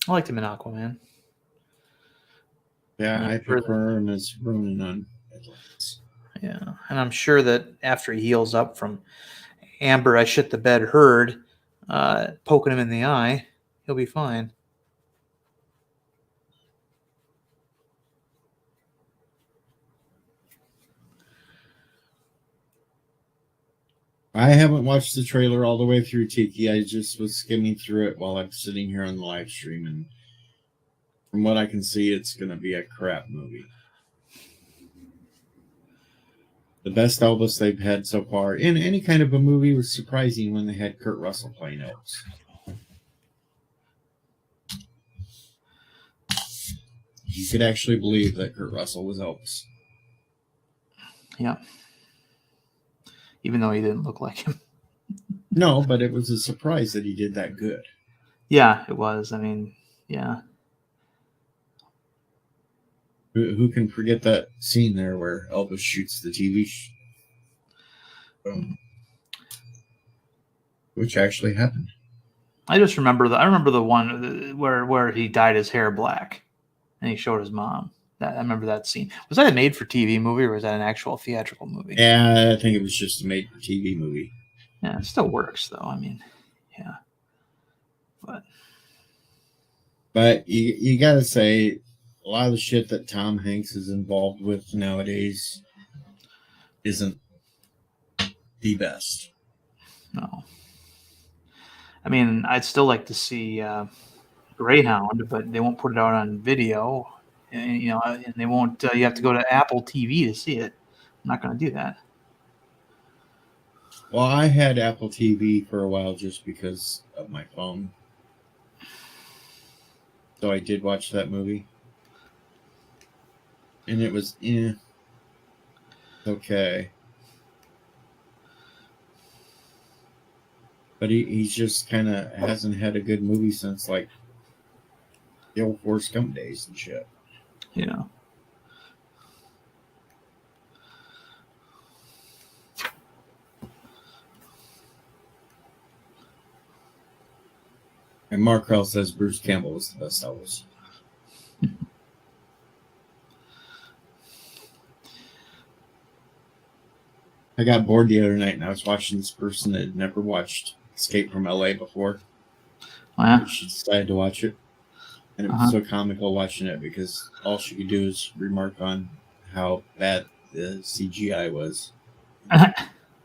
I liked him in Aquaman. Yeah, I prefer him as Ronan on Atlantis. Yeah, and I'm sure that after he heals up from Amber, I shit the bed Heard poking him in the eye, he'll be fine. I haven't watched the trailer all the way through, Tiki. I just was skimming through it while I'm sitting here on the live stream, and from what I can see, it's going to be a crap movie. The best Elvis they've had so far in any kind of a movie was surprising when they had Kurt Russell playing Elvis. You could actually believe that Kurt Russell was Elvis. Yeah. Even though he didn't look like him. No, but it was a surprise that he did that good. Yeah, it was. I mean, yeah. Who can forget that scene there where Elvis shoots the TV? Which actually happened. I just remember I remember the one where he dyed his hair black, and he showed his mom. I remember that scene. Was that a made-for-TV movie, or was that an actual theatrical movie? Yeah, I think it was just a made-for-TV movie. Yeah, it still works, though. I mean, yeah. But you got to say, a lot of the shit that Tom Hanks is involved with nowadays isn't the best. No. I mean, I'd still like to see Greyhound, but they won't put it out on video. And they won't. You have to go to Apple TV to see it. I'm not going to do that. Well, I had Apple TV for a while just because of my phone. So I did watch that movie. And it was, okay. But he's just kind of hasn't had a good movie since, like, the old Forrest Gump days and shit. Yeah. And Mark Krell says Bruce Campbell was the best Elvis. I got bored the other night and I was watching this person that had never watched Escape from LA before. Yeah. She decided to watch it. And it was so comical watching it because all she could do is remark on how bad the CGI was.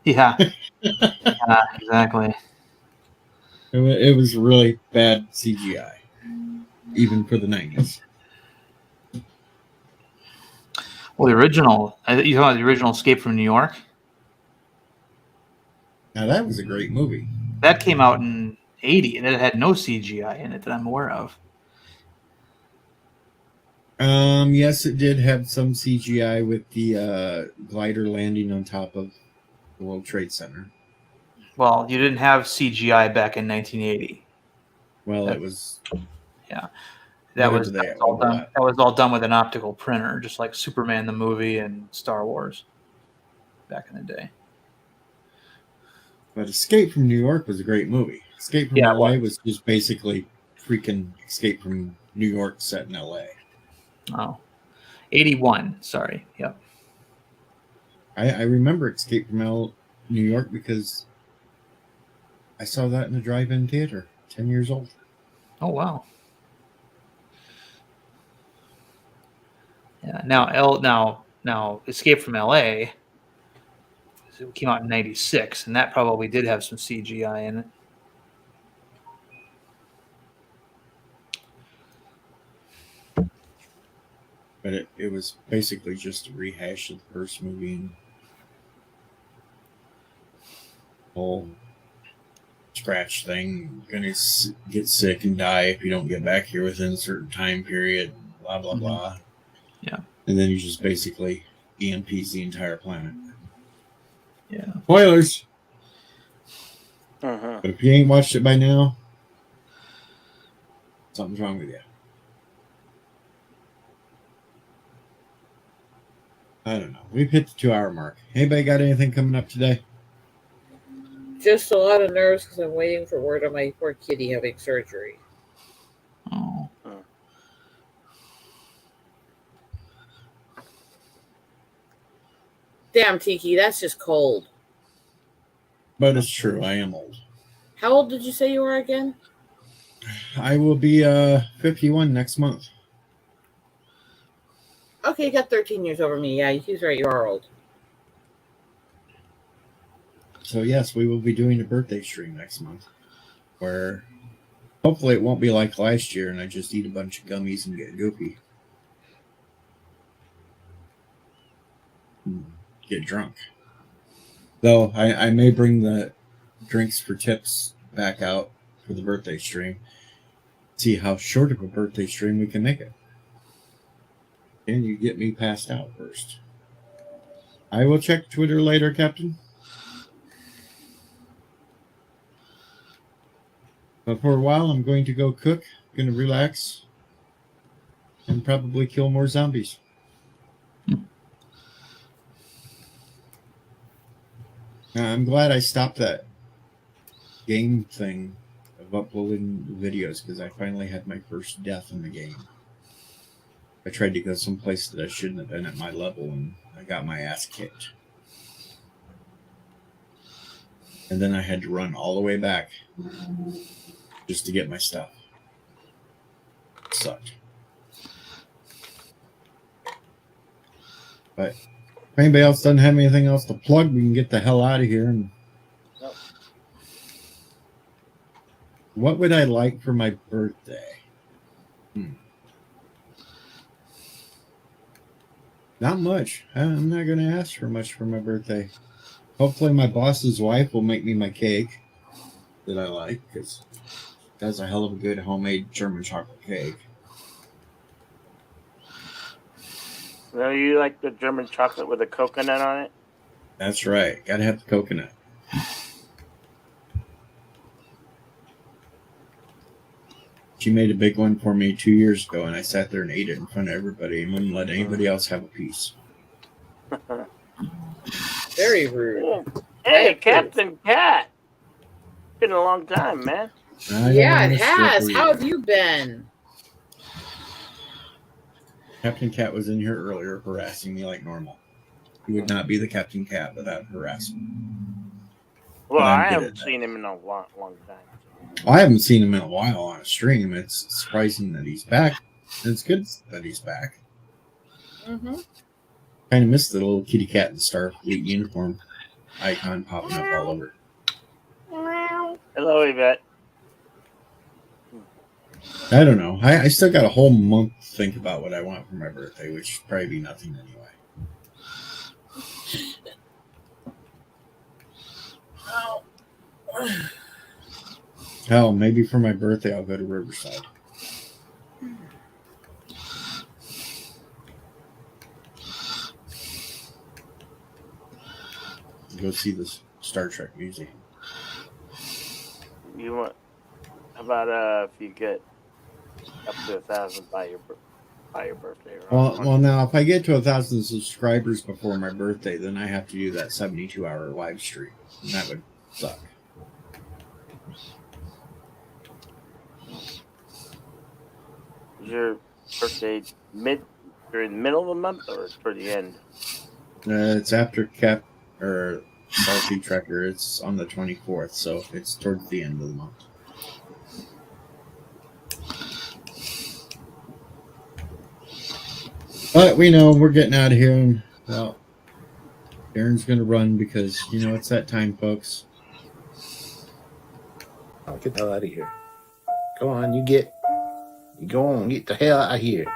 Yeah. Yeah, exactly. It was really bad CGI, even for the 90s. Well, the original, you talking about the original Escape from New York? Now, that was a great movie. That came out in 80, and it had no CGI in it that I'm aware of. Yes, it did have some CGI with the glider landing on top of the World Trade Center. Well, you didn't have CGI back in 1980. Well, it was. Yeah, that was all done. That was all done with an optical printer, just like Superman the movie and Star Wars back in the day. But Escape from New York was a great movie. Escape from LA was just basically freaking Escape from New York set in LA. Oh, 81. Sorry. Yep. I remember Escape from New York because I saw that in the drive-in theater, 10 years old. Oh, wow. Yeah. Now Now, Escape from L.A. it came out in '96, and that probably did have some CGI in it. But it was basically just a rehash of the first movie. And whole scratch thing. You're gonna get sick and die if you don't get back here within a certain time period. Blah blah blah. Yeah. And then you just basically EMPs the entire planet. Yeah. Spoilers. Uh-huh. But if you ain't watched it by now, something's wrong with you. I don't know. We've hit the 2-hour mark. Anybody got anything coming up today? Just a lot of nerves because I'm waiting for word on my poor kitty having surgery. Oh. Damn, Tiki, that's just cold. But it's true. I am old. How old did you say you were again? I will be 51 next month. Okay, you got 13 years over me. Yeah, he's right. You are old. So yes, we will be doing a birthday stream next month, where hopefully it won't be like last year and I just eat a bunch of gummies and get goofy. Get drunk. Though I may bring the drinks for tips back out for the birthday stream. See how short of a birthday stream we can make it. Can you get me passed out first? I will check Twitter later, Captain. But for a while, I'm going to go cook, going to relax, and probably kill more zombies. I'm glad I stopped that game thing of uploading videos because I finally had my first death in the game. I tried to go someplace that I shouldn't have been at my level, and I got my ass kicked. And then I had to run all the way back just to get my stuff. It sucked. But if anybody else doesn't have anything else to plug, we can get the hell out of here. And Nope. what would I like for my birthday? Not much. I'm not going to ask for much for my birthday. Hopefully my boss's wife will make me my cake that I like, because that's a hell of a good homemade German chocolate cake. No, you like the German chocolate with a coconut on it? That's right. Got to have the coconut. She made a big one for me 2 years ago, and I sat there and ate it in front of everybody and wouldn't let anybody else have a piece. Very rude. Oh, hey, Captain Cat. Been a long time, man. Yeah, it has. How have you been? Captain Cat was in here earlier harassing me like normal. He would not be the Captain Cat without harassment. Well, I haven't seen him in a long time. I haven't seen him in a while on a stream. It's surprising that he's back. It's good that he's back. Mm-hmm. Kind of missed the little kitty cat in the Starfleet uniform icon popping up all over. Hello, Yvette. I don't know. I still got a whole month to think about what I want for my birthday, which should probably be nothing anyway. Hell, maybe for my birthday I'll go to Riverside. Go see the Star Trek Museum. You want? How about if you get up to 1,000 by your birthday? Right? Well, now if I get to 1,000 subscribers before my birthday, then I have to do that 72-hour live stream, and that would suck. Is your birthday during the middle of the month or toward the end? It's after Salty Trekker. It's on the 24th, so it's towards the end of the month. But we know we're getting out of here, and Well, Aaron's gonna run because it's that time, folks. Get the hell out of here. Go on, you go on, get the hell out of here.